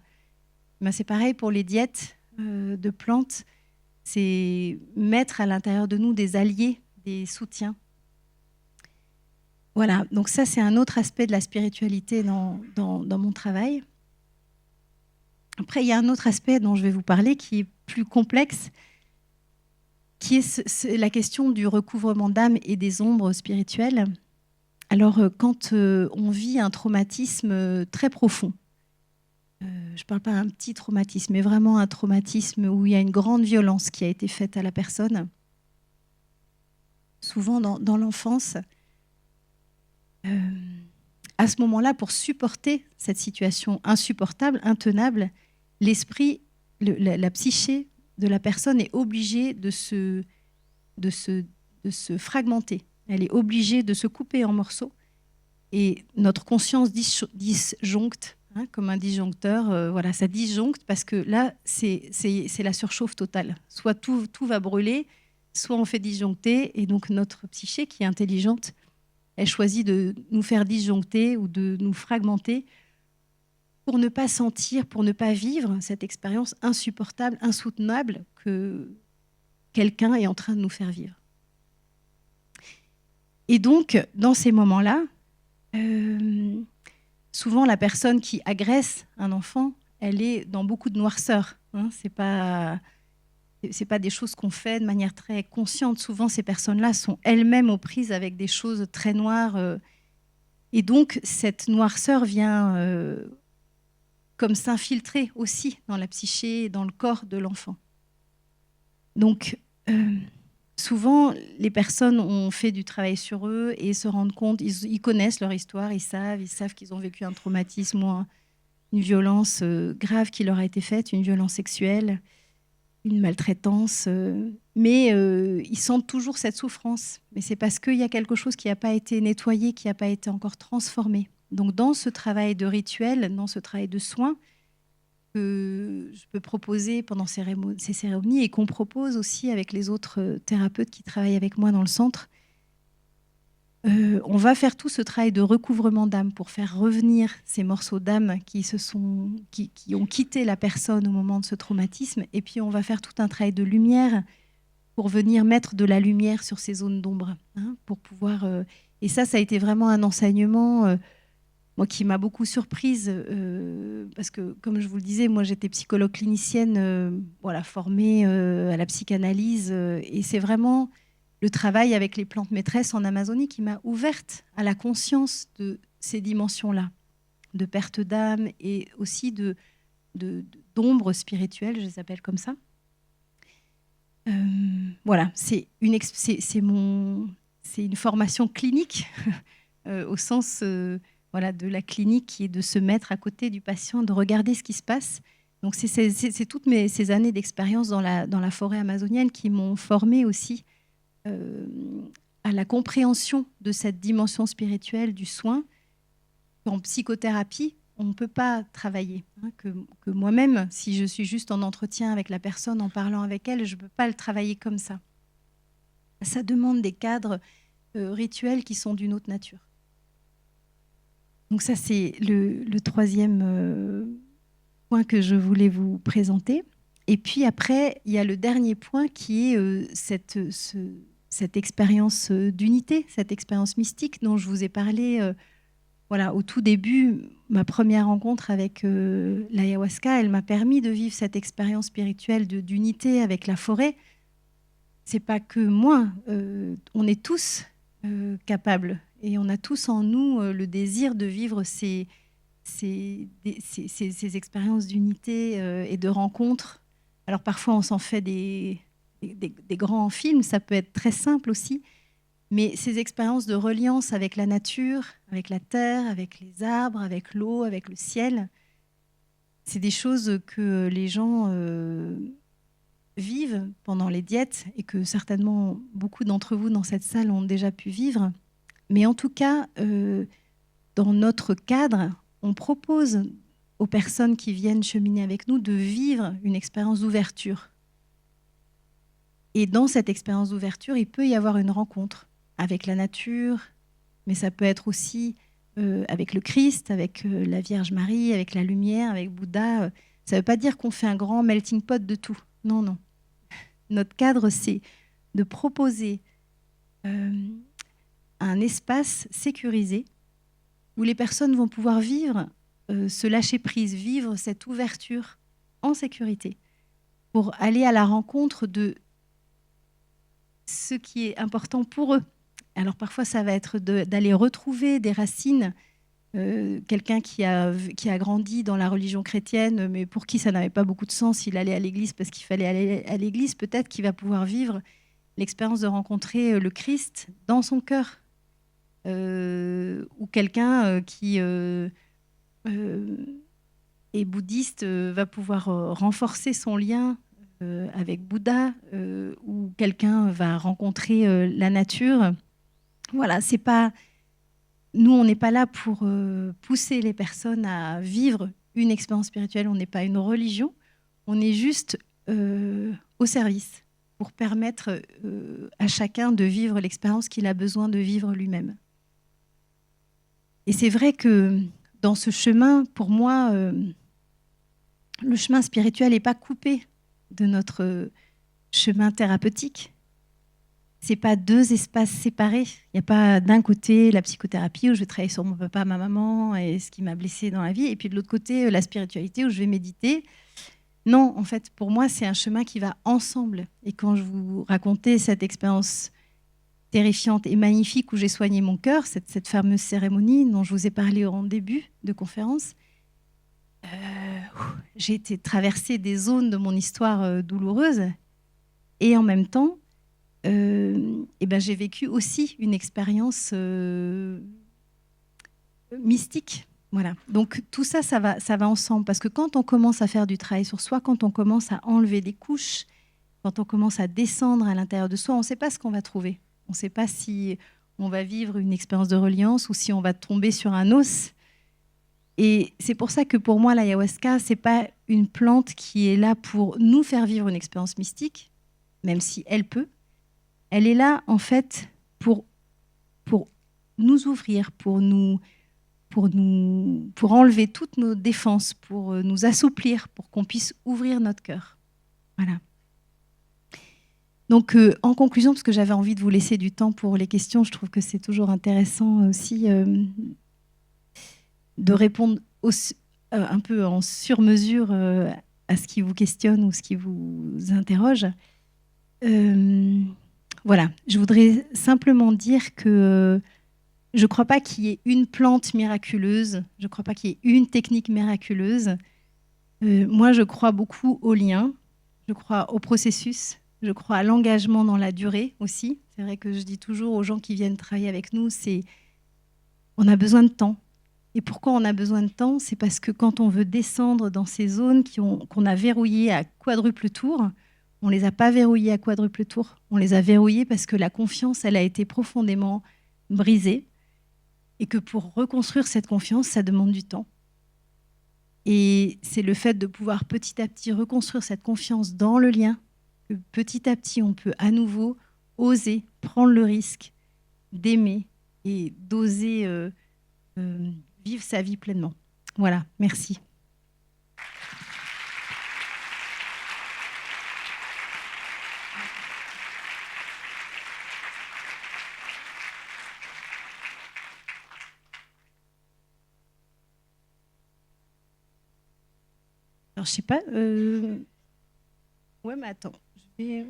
Ben, c'est pareil pour les diètes de plantes. C'est mettre à l'intérieur de nous des alliés, des soutiens. Voilà, donc ça, c'est un autre aspect de la spiritualité dans mon travail. Après, il y a un autre aspect dont je vais vous parler qui est plus complexe, qui est la question du recouvrement d'âme et des ombres spirituelles. Alors, quand on vit un traumatisme très profond, je ne parle pas d'un petit traumatisme, mais vraiment un traumatisme où il y a une grande violence qui a été faite à la personne, souvent dans l'enfance, à ce moment-là, pour supporter cette situation insupportable, intenable, l'esprit, la psyché de la personne est obligée de se fragmenter. Elle est obligée de se couper en morceaux. Et notre conscience disjoncte, hein, comme un disjoncteur, voilà, ça disjoncte parce que là, c'est la surchauffe totale. Soit tout va brûler, soit on fait disjoncter. Et donc, notre psyché, qui est intelligente, elle choisit de nous faire disjoncter ou de nous fragmenter pour ne pas sentir, pour ne pas vivre cette expérience insupportable, insoutenable que quelqu'un est en train de nous faire vivre. Et donc, dans ces moments-là, souvent, la personne qui agresse un enfant, elle est dans beaucoup de noirceur. Hein. C'est pas des choses qu'on fait de manière très consciente. Souvent, ces personnes-là sont elles-mêmes aux prises avec des choses très noires. Et donc, cette noirceur vient comme s'infiltrer aussi dans la psyché et dans le corps de l'enfant. Donc, souvent, les personnes ont fait du travail sur eux et se rendent compte, ils connaissent leur histoire, ils savent qu'ils ont vécu un traumatisme ou une violence grave qui leur a été faite, une violence sexuelle, une maltraitance, mais ils sentent toujours cette souffrance. Mais c'est parce qu'il y a quelque chose qui n'a pas été nettoyé, qui n'a pas été encore transformé. Donc dans ce travail de rituel, dans ce travail de soins, que je peux proposer pendant ces cérémonies et qu'on propose aussi avec les autres thérapeutes qui travaillent avec moi dans le centre, on va faire tout ce travail de recouvrement d'âme pour faire revenir ces morceaux d'âme qui ont quitté la personne au moment de ce traumatisme. Et puis, on va faire tout un travail de lumière pour venir mettre de la lumière sur ces zones d'ombre. Hein, pour pouvoir, et ça a été vraiment un enseignement moi, qui m'a beaucoup surprise, parce que, comme je vous le disais, moi, j'étais psychologue clinicienne, formée à la psychanalyse. Et c'est vraiment le travail avec les plantes maîtresses en Amazonie qui m'a ouverte à la conscience de ces dimensions-là, de perte d'âme et aussi d'ombre spirituelle, je les appelle comme ça. Voilà, c'est une formation clinique au sens voilà, de la clinique qui est de se mettre à côté du patient, de regarder ce qui se passe. Donc c'est toutes ces années d'expérience dans la forêt amazonienne qui m'ont formée aussi à la compréhension de cette dimension spirituelle du soin. En psychothérapie, on ne peut pas travailler. Que moi-même, si je suis juste en entretien avec la personne, en parlant avec elle, je ne peux pas le travailler comme ça. Ça demande des cadres rituels qui sont d'une autre nature. Donc ça, c'est le troisième point que je voulais vous présenter. Et puis après, il y a le dernier point qui est cette expérience d'unité, cette expérience mystique dont je vous ai parlé voilà, au tout début. Ma première rencontre avec l'ayahuasca, elle m'a permis de vivre cette expérience spirituelle d'unité avec la forêt. C'est pas que moi, on est tous capables et on a tous en nous le désir de vivre ces expériences d'unité et de rencontre. Alors parfois on s'en fait des grands films, ça peut être très simple aussi, mais ces expériences de reliance avec la nature, avec la terre, avec les arbres, avec l'eau, avec le ciel, c'est des choses que les gens vivent pendant les diètes et que certainement beaucoup d'entre vous dans cette salle ont déjà pu vivre. Mais en tout cas, dans notre cadre, on propose aux personnes qui viennent cheminer avec nous de vivre une expérience d'ouverture. Et dans cette expérience d'ouverture, il peut y avoir une rencontre avec la nature, mais ça peut être aussi avec le Christ, avec la Vierge Marie, avec la lumière, avec Bouddha. Ça ne veut pas dire qu'on fait un grand melting pot de tout. Non, non. Notre cadre, c'est de proposer un espace sécurisé où les personnes vont pouvoir vivre ce lâcher-prise, vivre cette ouverture en sécurité pour aller à la rencontre de ce qui est important pour eux. Alors parfois, ça va être d'aller retrouver des racines. Quelqu'un qui a grandi dans la religion chrétienne, mais pour qui ça n'avait pas beaucoup de sens, il allait à l'église parce qu'il fallait aller à l'église, peut-être qu'il va pouvoir vivre l'expérience de rencontrer le Christ dans son cœur. Ou quelqu'un qui est bouddhiste va pouvoir renforcer son lien avec Bouddha, ou quelqu'un va rencontrer la nature. Voilà, c'est pas... Nous, on n'est pas là pour pousser les personnes à vivre une expérience spirituelle, on n'est pas une religion, on est juste au service pour permettre à chacun de vivre l'expérience qu'il a besoin de vivre lui-même. Et c'est vrai que dans ce chemin, pour moi, le chemin spirituel n'est pas coupé de notre chemin thérapeutique. Ce n'est pas deux espaces séparés. Il n'y a pas d'un côté la psychothérapie où je vais travailler sur mon papa, ma maman et ce qui m'a blessée dans la vie, et puis de l'autre côté la spiritualité où je vais méditer. Non, en fait, pour moi, c'est un chemin qui va ensemble. Et quand je vous racontais cette expérience terrifiante et magnifique où j'ai soigné mon cœur, cette fameuse cérémonie dont je vous ai parlé en début de conférence, j'ai été traverser des zones de mon histoire douloureuse et en même temps, j'ai vécu aussi une expérience mystique. Voilà. Donc tout ça, ça va ensemble. Parce que quand on commence à faire du travail sur soi, quand on commence à enlever des couches, quand on commence à descendre à l'intérieur de soi, on ne sait pas ce qu'on va trouver. On ne sait pas si on va vivre une expérience de reliance ou si on va tomber sur un os. Et c'est pour ça que pour moi, l'ayahuasca, ce n'est pas une plante qui est là pour nous faire vivre une expérience mystique, même si elle peut. Elle est là, en fait, pour nous ouvrir, pour enlever toutes nos défenses, pour nous assouplir, pour qu'on puisse ouvrir notre cœur. Voilà. Donc, en conclusion, parce que j'avais envie de vous laisser du temps pour les questions, je trouve que c'est toujours intéressant aussi de répondre un peu en sur-mesure à ce qui vous questionne ou ce qui vous interroge. Voilà, je voudrais simplement dire que je ne crois pas qu'il y ait une plante miraculeuse, je ne crois pas qu'il y ait une technique miraculeuse. Moi, je crois beaucoup au lien, je crois au processus, Je crois à l'engagement dans la durée aussi. C'est vrai que je dis toujours aux gens qui viennent travailler avec nous, on a besoin de temps. Et pourquoi on a besoin de temps? C'est parce que quand on veut descendre dans ces zones qu'on a verrouillées à quadruple tour, on ne les a pas verrouillées à quadruple tour. On les a verrouillées parce que la confiance, elle a été profondément brisée. Et que pour reconstruire cette confiance, ça demande du temps. Et c'est le fait de pouvoir petit à petit reconstruire cette confiance dans le lien, que petit à petit, on peut à nouveau oser prendre le risque d'aimer et d'oser vivre sa vie pleinement. Voilà, merci. Alors, je sais pas. Ouais, mais attends. Je vais...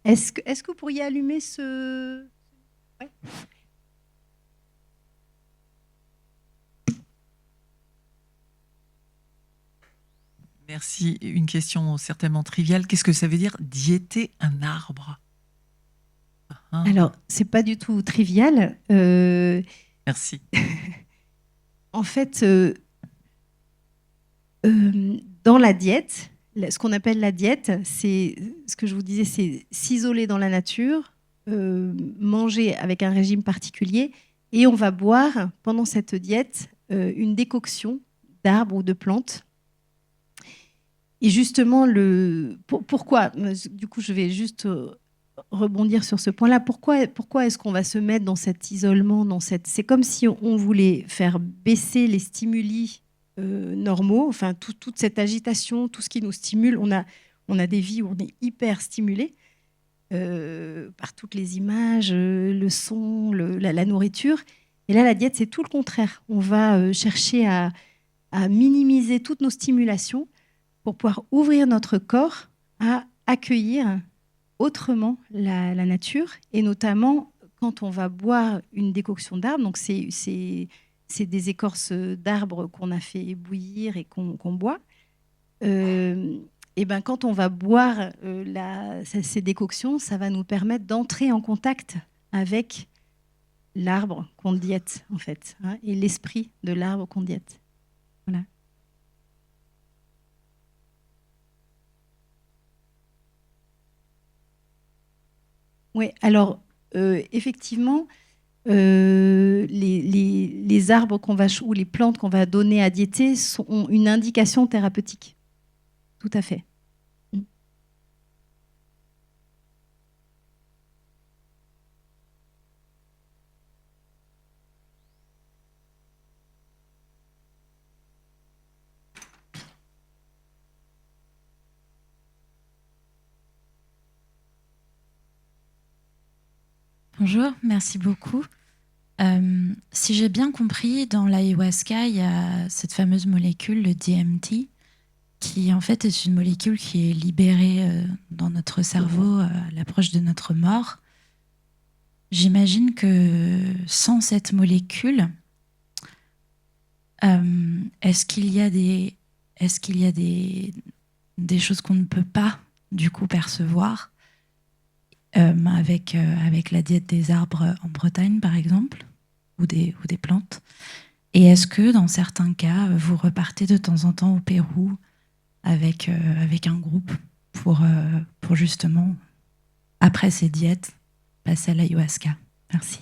Est-ce que vous pourriez allumer ce... Ouais. Merci. Une question certainement triviale. Qu'est-ce que ça veut dire diéter un arbre? Alors, c'est pas du tout trivial. Merci. En fait, dans la diète, ce qu'on appelle la diète, c'est ce que je vous disais, c'est s'isoler dans la nature, manger avec un régime particulier, et on va boire pendant cette diète une décoction d'arbres ou de plantes. Et justement, pourquoi? Du coup, je vais juste rebondir sur ce point-là. Pourquoi est-ce qu'on va se mettre dans cet isolement, C'est comme si on voulait faire baisser les stimuli normaux, enfin toute cette agitation, tout ce qui nous stimule. On a des vies où on est hyper stimulé par toutes les images, le son, la nourriture. Et là, la diète, c'est tout le contraire. On va chercher à minimiser toutes nos stimulations pour pouvoir ouvrir notre corps à accueillir autrement la nature, et notamment quand on va boire une décoction d'arbres. Donc c'est des écorces d'arbres qu'on a fait bouillir et qu'on boit. Et ben quand on va boire ces décoctions, ça va nous permettre d'entrer en contact avec l'arbre qu'on diète, en fait, hein, et l'esprit de l'arbre qu'on diète. Voilà. Oui, alors effectivement, les arbres ou les plantes qu'on va donner à diéter ont une indication thérapeutique. Tout à fait. Bonjour, merci beaucoup. Si j'ai bien compris, dans l'ayahuasca, il y a cette fameuse molécule, le DMT, qui en fait est une molécule qui est libérée dans notre cerveau à l'approche de notre mort. J'imagine que sans cette molécule, est-ce qu'il y a des choses qu'on ne peut pas du coup percevoir avec la diète des arbres en Bretagne, par exemple, ou des plantes? Et est-ce que, dans certains cas, vous repartez de temps en temps au Pérou avec un groupe pour justement, après ces diètes, passer à l'ayahuasca? Merci.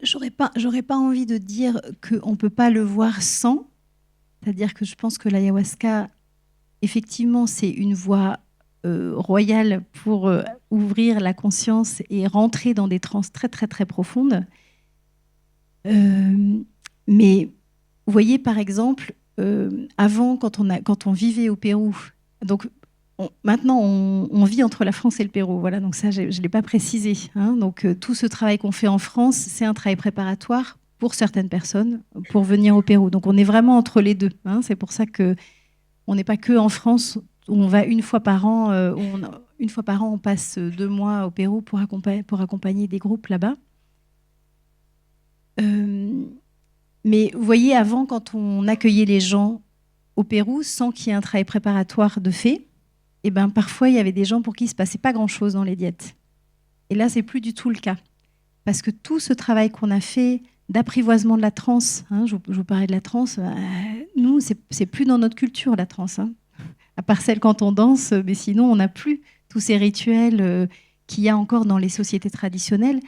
J'aurais pas envie de dire qu'on ne peut pas le voir sans. C'est-à-dire que je pense que l'ayahuasca, effectivement, c'est une voie royale pour ouvrir la conscience et rentrer dans des transes très, très, très profondes. Mais vous voyez, par exemple, avant, quand on vivait au Pérou, donc maintenant, on vit entre la France et le Pérou. Voilà, donc ça, je ne l'ai pas précisé, hein. Donc tout ce travail qu'on fait en France, c'est un travail préparatoire pour certaines personnes pour venir au Pérou. Donc on est vraiment entre les deux, hein. C'est pour ça que on n'est pas que en France, où on va une fois par an, on passe 2 mois au Pérou pour accompagner des groupes là-bas. Mais vous voyez, avant, quand on accueillait les gens au Pérou sans qu'il y ait un travail préparatoire de fait, et ben parfois il y avait des gens pour qui il ne se passait pas grand-chose dans les diètes. Et là, c'est plus du tout le cas. Parce que tout ce travail qu'on a fait d'apprivoisement de la transe, hein, je vous parlais de la transe, nous, c'est plus dans notre culture, la transe. Hein. À part celle quand on danse, mais sinon, on n'a plus tous ces rituels qu'il y a encore dans les sociétés traditionnelles.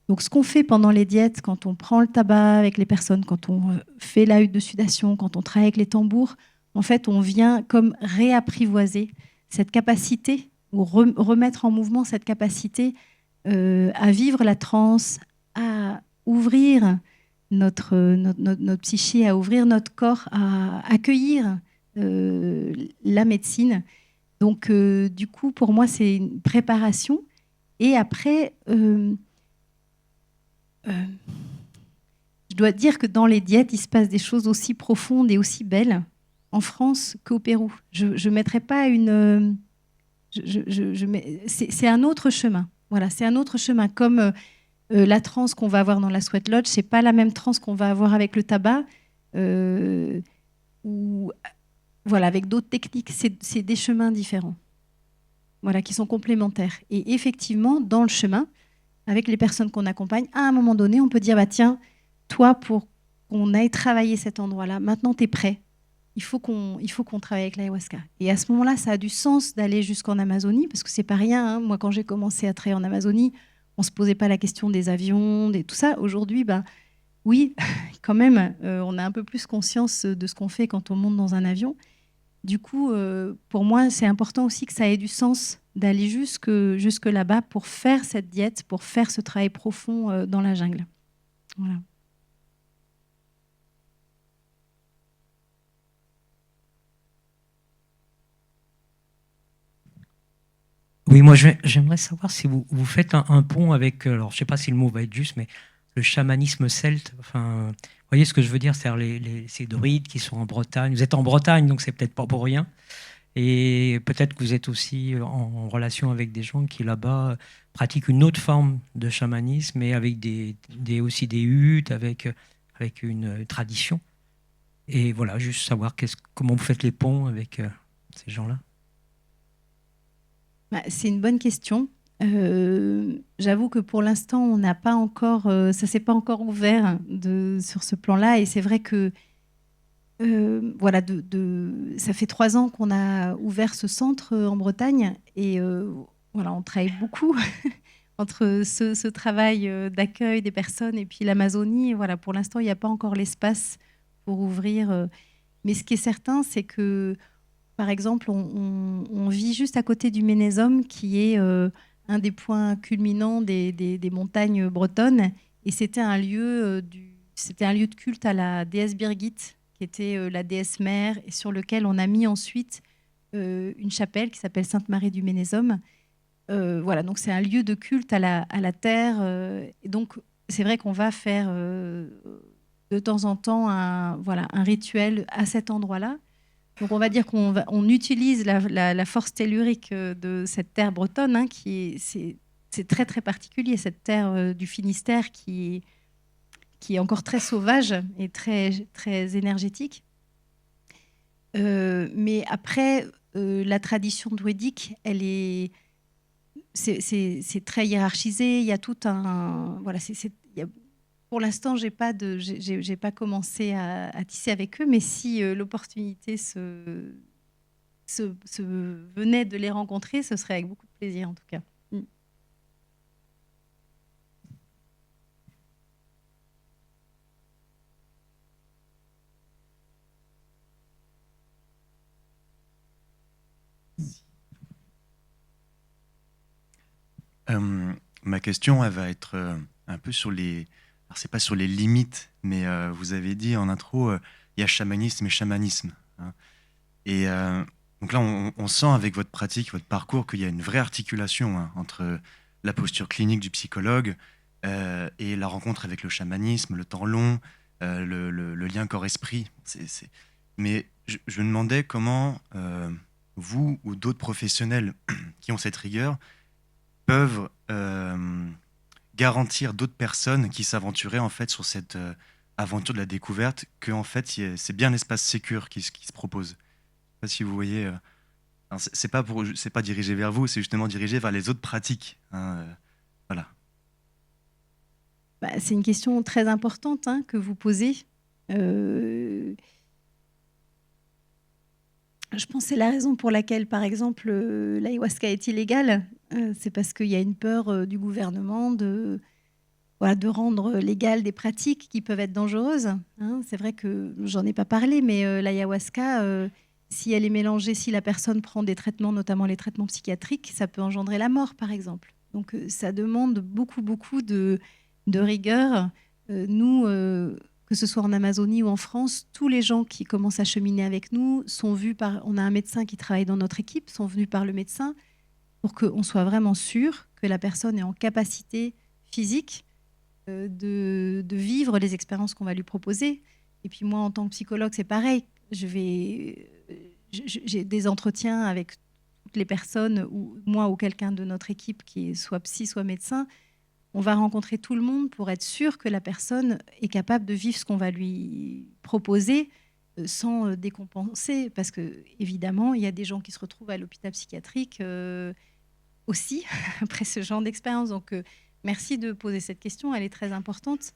Donc, ce qu'on fait pendant les diètes, quand on prend le tabac avec les personnes, quand on fait la hutte de sudation, quand on travaille avec les tambours, en fait, on vient comme réapprivoiser cette capacité ou remettre en mouvement cette capacité à vivre la transe, à ouvrir notre psyché, à ouvrir notre corps, à accueillir la médecine. Donc, du coup, pour moi, c'est une préparation. Et après, je dois dire que dans les diètes, il se passe des choses aussi profondes et aussi belles en France qu'au Pérou. Je ne mettrais pas une... c'est un autre chemin. Voilà, c'est un autre chemin. Comme la transe qu'on va avoir dans la Sweat Lodge, c'est pas la même transe qu'on va avoir avec le tabac ou voilà, avec d'autres techniques. C'est des chemins différents, voilà, qui sont complémentaires. Et effectivement, dans le chemin, avec les personnes qu'on accompagne, à un moment donné, on peut dire bah tiens, toi, pour qu'on aille travailler cet endroit-là, maintenant tu es prêt. Il faut qu'on travaille avec l'ayahuasca. Et à ce moment-là, ça a du sens d'aller jusqu'en Amazonie, parce que c'est pas rien. Hein. Moi, quand j'ai commencé à travailler en Amazonie, on se posait pas la question des avions, tout ça. Aujourd'hui, bah, oui, quand même, on a un peu plus conscience de ce qu'on fait quand on monte dans un avion. Du coup, pour moi, c'est important aussi que ça ait du sens d'aller jusque là-bas pour faire cette diète, pour faire ce travail profond dans la jungle. Voilà. Oui, moi j'aimerais savoir si vous faites un pont avec, alors je ne sais pas si le mot va être juste, mais le chamanisme celte. Enfin, vous voyez ce que je veux dire, c'est-à-dire ces druides qui sont en Bretagne. Vous êtes en Bretagne, donc c'est peut-être pas pour rien. Et peut-être que vous êtes aussi en relation avec des gens qui là-bas pratiquent une autre forme de chamanisme, mais avec aussi des huttes, avec une tradition. Et voilà, juste savoir comment vous faites les ponts avec ces gens-là. Bah, c'est une bonne question. J'avoue que pour l'instant, on n'a pas encore, ça s'est pas encore ouvert sur ce plan-là. Et c'est vrai que voilà, ça fait 3 ans qu'on a ouvert ce centre en Bretagne. Et voilà, on travaille beaucoup entre ce travail d'accueil des personnes et puis l'Amazonie. Voilà, pour l'instant, il n'y a pas encore l'espace pour ouvrir. Mais ce qui est certain, c'est que par exemple, on vit juste à côté du Ménésome, qui est un des points culminants des montagnes bretonnes. Et c'était un lieu de culte à la déesse Birgit, qui était la déesse mère, et sur lequel on a mis ensuite une chapelle qui s'appelle Sainte-Marie du Ménésome. Voilà, donc c'est un lieu de culte à la terre. Et donc, c'est vrai qu'on va faire de temps en temps un rituel à cet endroit-là. Donc on va dire qu'on utilise la force tellurique de cette terre bretonne, hein, c'est très très particulier, cette terre du Finistère qui est encore très sauvage et très, très énergétique. Mais après, la tradition druidique, c'est très hiérarchisé. Il y a tout un... Voilà, pour l'instant, j'ai pas commencé à tisser avec eux, mais si l'opportunité venait de les rencontrer, ce serait avec beaucoup de plaisir en tout cas. Ma question, elle va être un peu sur les... Alors, c'est pas sur les limites, mais vous avez dit en intro, il y a chamanisme et chamanisme. Hein. Et donc là, on sent avec votre pratique, votre parcours, qu'il y a une vraie articulation hein, entre la posture clinique du psychologue et la rencontre avec le chamanisme, le temps long, le lien corps-esprit. Mais je me demandais comment vous ou d'autres professionnels qui ont cette rigueur peuvent garantir d'autres personnes qui s'aventuraient en fait sur cette aventure de la découverte que en fait c'est bien l'espace sécure qui se propose. Je sais pas si vous voyez. Alors, c'est pas dirigé vers vous, c'est justement dirigé vers les autres pratiques. Hein, voilà. Bah, c'est une question très importante hein, que vous posez. Je pense que c'est la raison pour laquelle, par exemple, l'ayahuasca est illégale. C'est parce qu'il y a une peur du gouvernement de rendre légales des pratiques qui peuvent être dangereuses. Hein. C'est vrai que j'en ai pas parlé, mais l'ayahuasca, si elle est mélangée, si la personne prend des traitements, notamment les traitements psychiatriques, ça peut engendrer la mort, par exemple. Donc ça demande beaucoup de rigueur. Nous, que ce soit en Amazonie ou en France, tous les gens qui commencent à cheminer avec nous sont vus par... On a un médecin qui travaille dans notre équipe, sont venus par le médecin pour qu'on soit vraiment sûr que la personne est en capacité physique de vivre les expériences qu'on va lui proposer. Et puis moi, en tant que psychologue, c'est pareil. J'ai des entretiens avec toutes les personnes, ou moi ou quelqu'un de notre équipe qui est soit psy, soit médecin. On va rencontrer tout le monde pour être sûr que la personne est capable de vivre ce qu'on va lui proposer sans décompenser. Parce que, évidemment, il y a des gens qui se retrouvent à l'hôpital psychiatrique aussi après ce genre d'expérience. Donc, merci de poser cette question, elle est très importante.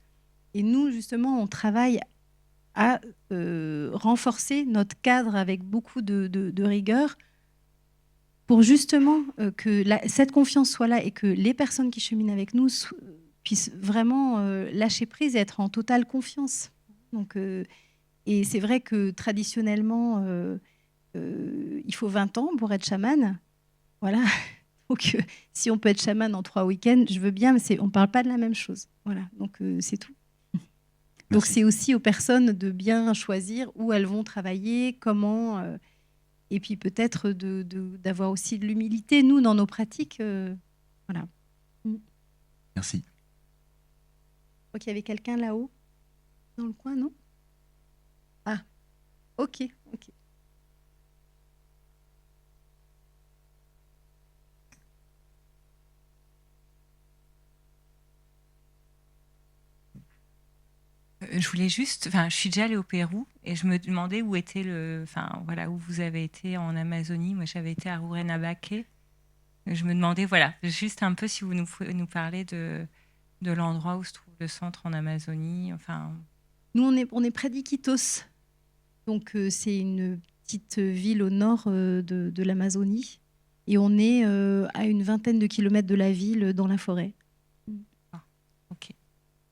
Et nous, justement, on travaille à renforcer notre cadre avec beaucoup de rigueur pour justement que cette confiance soit là et que les personnes qui cheminent avec nous puissent vraiment lâcher prise et être en totale confiance. Donc, et c'est vrai que traditionnellement, il faut 20 ans pour être chaman. Voilà. Donc, si on peut être chaman en 3 week-ends, je veux bien, mais on ne parle pas de la même chose. Voilà, donc c'est tout. Donc, c'est aussi aux personnes de bien choisir où elles vont travailler, comment, et puis peut-être d'avoir aussi de l'humilité, nous, dans nos pratiques. Voilà. Merci. Je crois qu'il y avait quelqu'un là-haut, dans le coin, non? Ah, ok. Je voulais juste, enfin, je suis déjà allée au Pérou et je me demandais où était où vous avez été en Amazonie. Moi, j'avais été à Rurrenabaque. Je me demandais, voilà, juste un peu si vous nous parlez de l'endroit où se trouve le centre en Amazonie. Enfin, nous, on est près d'Iquitos, donc c'est une petite ville au nord de l'Amazonie, et on est à une 20aine de kilomètres de la ville, dans la forêt. Ah, ok,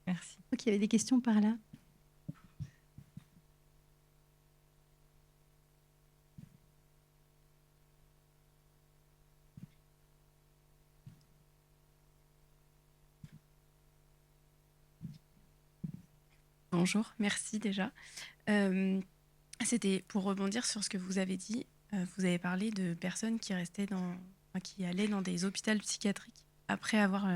merci. Je crois qu'il y avait des questions par là. Bonjour, merci déjà. C'était pour rebondir sur ce que vous avez dit. Vous avez parlé de personnes qui qui allaient dans des hôpitaux psychiatriques après avoir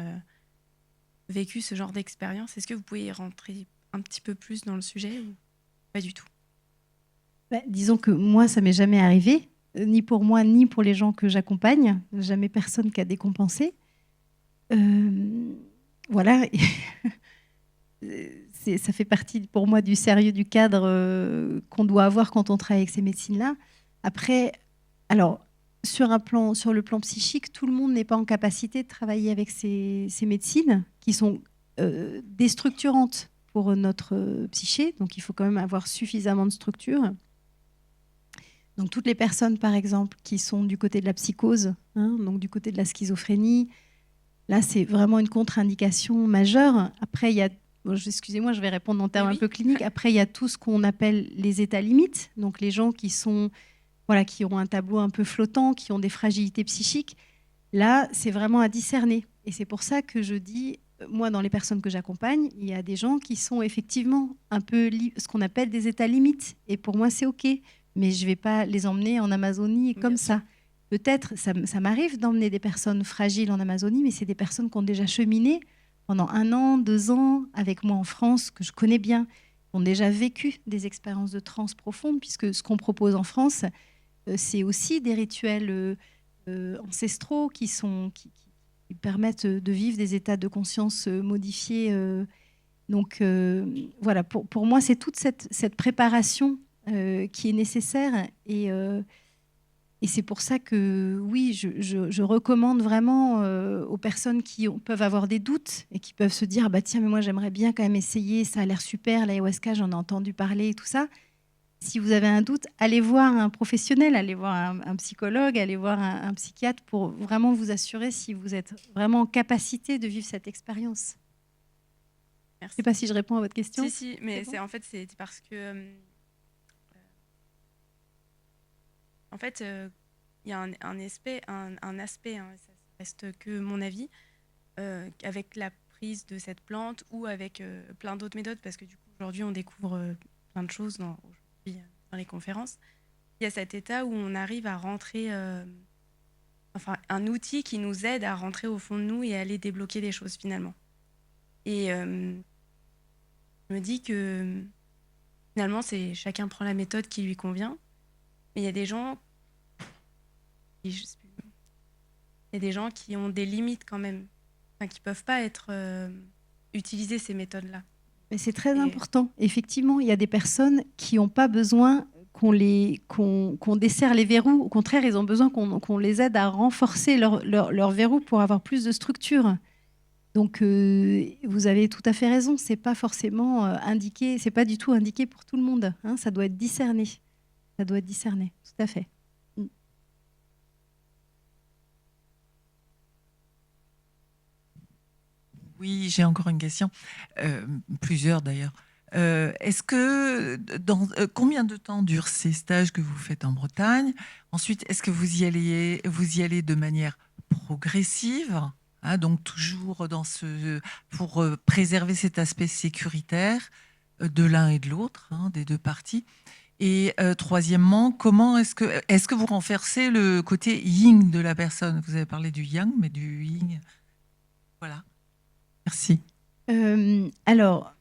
vécu ce genre d'expérience. Est-ce que vous pouvez rentrer un petit peu plus dans le sujet ou pas du tout? Disons que moi, ça m'est jamais arrivé, ni pour moi, ni pour les gens que j'accompagne. Jamais personne qui a décompensé. Voilà. Ça fait partie pour moi du sérieux du cadre qu'on doit avoir quand on travaille avec ces médecines-là. Après, alors, sur le plan psychique, tout le monde n'est pas en capacité de travailler avec ces médecines qui sont déstructurantes pour notre psyché. Donc, il faut quand même avoir suffisamment de structure. Donc, toutes les personnes, par exemple, qui sont du côté de la psychose, hein, donc du côté de la schizophrénie, là, c'est vraiment une contre-indication majeure. Après, il y a excusez-moi, je vais répondre en termes un peu cliniques. Après, il y a tout ce qu'on appelle les états limites. Donc, les gens qui ont un tableau un peu flottant, qui ont des fragilités psychiques. Là, c'est vraiment à discerner. Et c'est pour ça que je dis, moi, dans les personnes que j'accompagne, il y a des gens qui sont effectivement un peu ce qu'on appelle des états limites. Et pour moi, c'est OK. Mais je ne vais pas les emmener en Amazonie comme ça. Peut-être, ça m'arrive d'emmener des personnes fragiles en Amazonie, mais c'est des personnes qui ont déjà cheminé pendant 1 an, 2 ans avec moi en France, que je connais bien, ont déjà vécu des expériences de transe profondes, puisque ce qu'on propose en France, c'est aussi des rituels ancestraux qui permettent de vivre des états de conscience modifiés Donc voilà, pour moi, c'est toute cette préparation qui est nécessaire. Et c'est pour ça que, oui, je recommande vraiment aux personnes qui peuvent avoir des doutes et qui peuvent se dire, ah bah tiens, mais moi j'aimerais bien quand même essayer, ça a l'air super, l'ayahuasca, j'en ai entendu parler et tout ça. Si vous avez un doute, allez voir un professionnel, allez voir un psychologue, allez voir un psychiatre pour vraiment vous assurer si vous êtes vraiment en capacité de vivre cette expérience. Je ne sais pas si je réponds à votre question. Si, mais C'est bon en fait, c'est parce que en fait, il y a un aspect, hein, ça reste que mon avis, avec la prise de cette plante ou avec plein d'autres méthodes, parce que du coup, aujourd'hui, on découvre plein de choses dans les conférences. Il y a cet état où on arrive à rentrer, enfin, un outil qui nous aide à rentrer au fond de nous et à aller débloquer des choses finalement. Et je me dis que finalement, chacun prend la méthode qui lui convient. Mais il y a des gens, il y a des gens qui ont des limites quand même, enfin, qui peuvent pas être utiliser ces méthodes-là. Mais c'est très important. Effectivement, il y a des personnes qui n'ont pas besoin qu'on desserre les verrous. Au contraire, ils ont besoin qu'on les aide à renforcer leurs verrous pour avoir plus de structure. Donc, vous avez tout à fait raison. C'est pas forcément indiqué. C'est pas du tout indiqué pour tout le monde. Hein, ça doit être discerné. Ça doit être discerné. Tout à fait. Oui, j'ai encore une question, plusieurs d'ailleurs. Est-ce que combien de temps durent ces stages que vous faites en Bretagne? Ensuite, est-ce que vous y allez de manière progressive, hein, donc toujours pour préserver cet aspect sécuritaire de l'un et de l'autre, hein, des deux parties? Et troisièmement, est-ce que vous renforcez le côté yin de la personne? Vous avez parlé du yang, mais du yin. Voilà. Merci. Alors,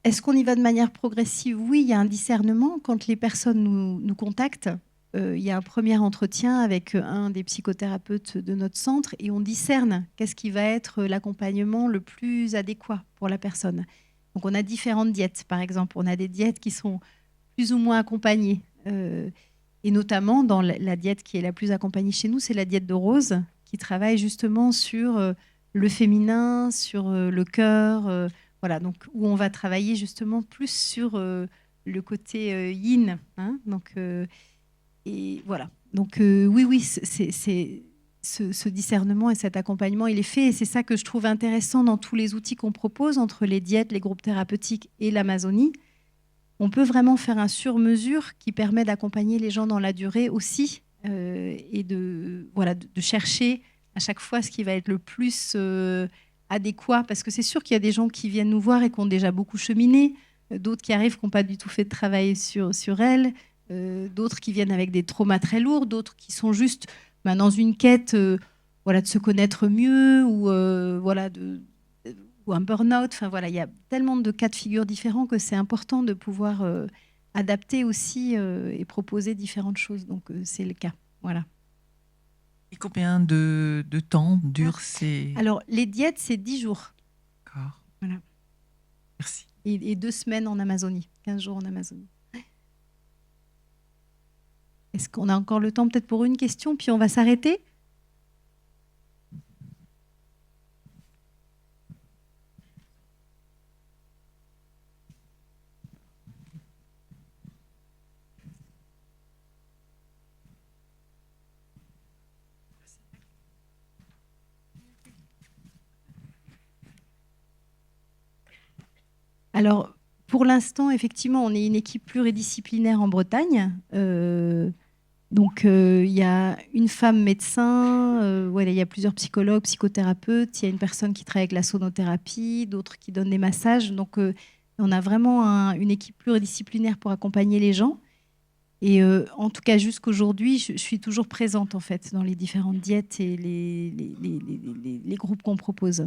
est-ce qu'on y va de manière progressive? Oui, il y a un discernement. Quand les personnes nous contactent, il y a un premier entretien avec un des psychothérapeutes de notre centre et on discerne qu'est-ce qui va être l'accompagnement le plus adéquat pour la personne. Donc, on a différentes diètes, par exemple. On a des diètes qui sont plus ou moins accompagnées. Et notamment, dans la diète qui est la plus accompagnée chez nous, c'est la diète de Rose, qui travaille justement sur le féminin, sur le cœur, voilà, donc où on va travailler justement plus sur le côté yin, hein, donc et voilà. Donc oui, c'est ce discernement et cet accompagnement, il est fait, et c'est ça que je trouve intéressant dans tous les outils qu'on propose entre les diètes, les groupes thérapeutiques et l'Amazonie. On peut vraiment faire un sur-mesure qui permet d'accompagner les gens dans la durée aussi, et de chercher à chaque fois ce qui va être le plus adéquat, parce que c'est sûr qu'il y a des gens qui viennent nous voir et qui ont déjà beaucoup cheminé, d'autres qui arrivent qui n'ont pas du tout fait de travail sur elles, d'autres qui viennent avec des traumas très lourds, d'autres qui sont juste dans une quête de se connaître mieux, ou ou un burn-out. Enfin, voilà, il y a tellement de cas de figure différents que c'est important de pouvoir adapter aussi et proposer différentes choses. Donc c'est le cas. Voilà. Et combien de temps durent ces... Alors, les diètes, c'est 10 jours. D'accord. Voilà. Merci. Et 2 semaines en Amazonie, 15 jours en Amazonie. Est-ce qu'on a encore le temps peut-être pour une question, puis on va s'arrêter ? Alors, pour l'instant, effectivement, on est une équipe pluridisciplinaire en Bretagne. Donc, il y a une femme médecin, il y a plusieurs psychologues, psychothérapeutes, il y a une personne qui travaille avec la sonothérapie, d'autres qui donnent des massages. Donc, on a vraiment une équipe pluridisciplinaire pour accompagner les gens. Et en tout cas, jusqu'aujourd'hui, je suis toujours présente en fait dans les différentes diètes et les groupes qu'on propose.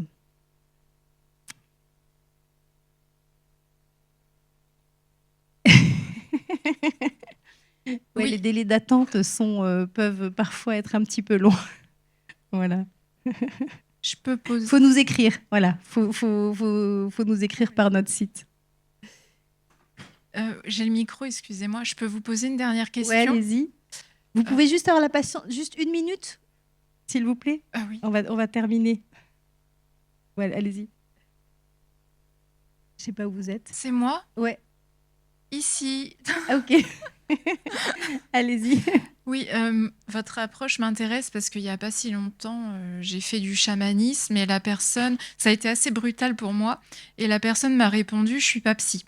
Ouais, les délais d'attente peuvent parfois être un petit peu longs. Voilà. Je peux poser. Faut nous écrire, voilà. Faut nous écrire par notre site. J'ai le micro, excusez-moi. Je peux vous poser une dernière question? Ouais, allez-y. Vous pouvez juste avoir la patience, juste 1 minute, s'il vous plaît. Ah oui. On va terminer. Ouais, allez-y. Je sais pas où vous êtes. C'est moi? Ouais. Ici. Ah, ok. Allez-y. Oui, votre approche m'intéresse parce qu'il n'y a pas si longtemps, j'ai fait du chamanisme et la personne, ça a été assez brutal pour moi, et la personne m'a répondu, je suis pas psy.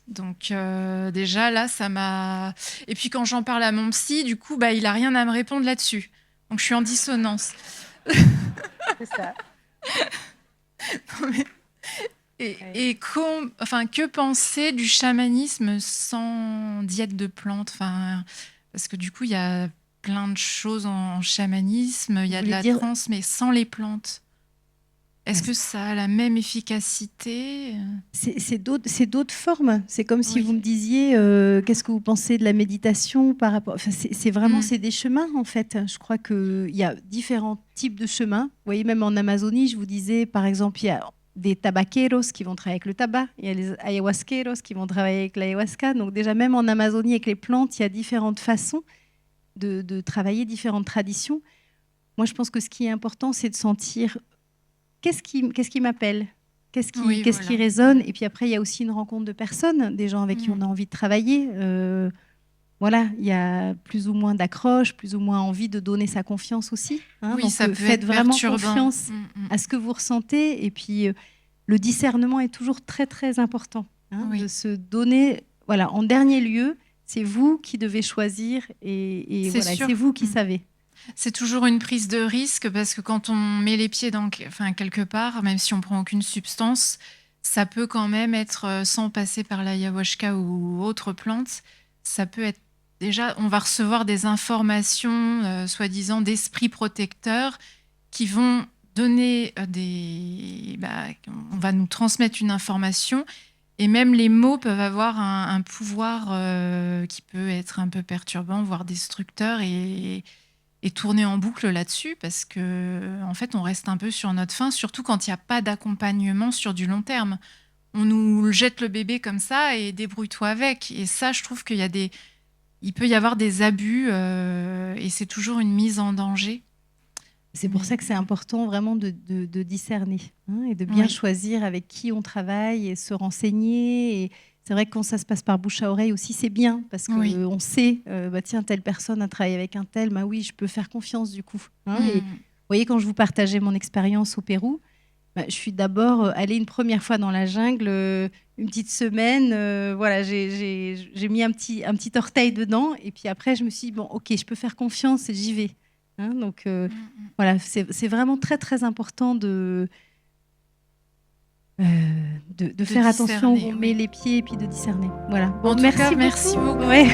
Donc déjà là, ça m'a... Et puis quand j'en parle à mon psy, du coup, bah, il a rien à me répondre là-dessus. Donc je suis en dissonance. C'est ça. Non, mais- Et que penser du chamanisme sans diète de plantes, parce que du coup, il y a plein de choses en chamanisme, il y a de la transe, mais sans les plantes. Est-ce que ça a la même efficacité? C'est d'autres formes. C'est comme si Oui. vous me disiez qu'est-ce que vous pensez de la méditation par rapport. Enfin, c'est vraiment c'est des chemins en fait. Je crois qu'il y a différents types de chemins. Vous voyez, même en Amazonie, je vous disais par exemple, il y a des tabaqueros qui vont travailler avec le tabac, il y a les ayahuasqueros qui vont travailler avec l'ayahuasca. Donc déjà même en Amazonie avec les plantes, il y a différentes façons de travailler, différentes traditions. Moi, je pense que ce qui est important, c'est de sentir qu'est-ce qui m'appelle, qu'est-ce qui résonne. Et puis après, il y a aussi une rencontre de personnes, des gens avec qui on a envie de travailler. Voilà, il y a plus ou moins d'accroche, plus ou moins envie de donner sa confiance aussi. Oui, donc, ça peut faites être vraiment perturbant. confiance à ce que vous ressentez. Et puis, le discernement est toujours très, très important. De se donner, voilà, en dernier lieu, c'est vous qui devez choisir et voilà, c'est vous qui savez. C'est toujours une prise de risque parce que quand on met les pieds quelque part, même si on prend aucune substance, ça peut quand même être, sans passer par l'ayahuasca ou autre plante, ça peut être déjà, on va recevoir des informations, soi-disant d'esprit protecteur, qui vont donner on va nous transmettre une information. Et même les mots peuvent avoir un pouvoir qui peut être un peu perturbant, voire destructeur, et tourner en boucle là-dessus, parce que en fait, on reste un peu sur notre faim, surtout quand il n'y a pas d'accompagnement sur du long terme. On nous jette le bébé comme ça et débrouille-toi avec. Et ça, je trouve il peut y avoir des abus et c'est toujours une mise en danger. C'est pour ça que c'est important vraiment de discerner et de bien choisir avec qui on travaille et se renseigner. Et c'est vrai que quand ça se passe par bouche à oreille aussi, c'est bien parce qu'on sait, tiens, telle personne a travaillé avec un tel, oui, je peux faire confiance du coup. Et vous voyez, quand je vous partageais mon expérience au Pérou, je suis d'abord allée une première fois dans la jungle, une petite semaine, voilà, j'ai mis un petit orteil dedans et puis après, je me suis dit, bon, ok, je peux faire confiance et j'y vais. Donc voilà, c'est vraiment très très important de faire attention où on met les pieds et puis de discerner. Voilà. Bon, merci beaucoup. Ouais.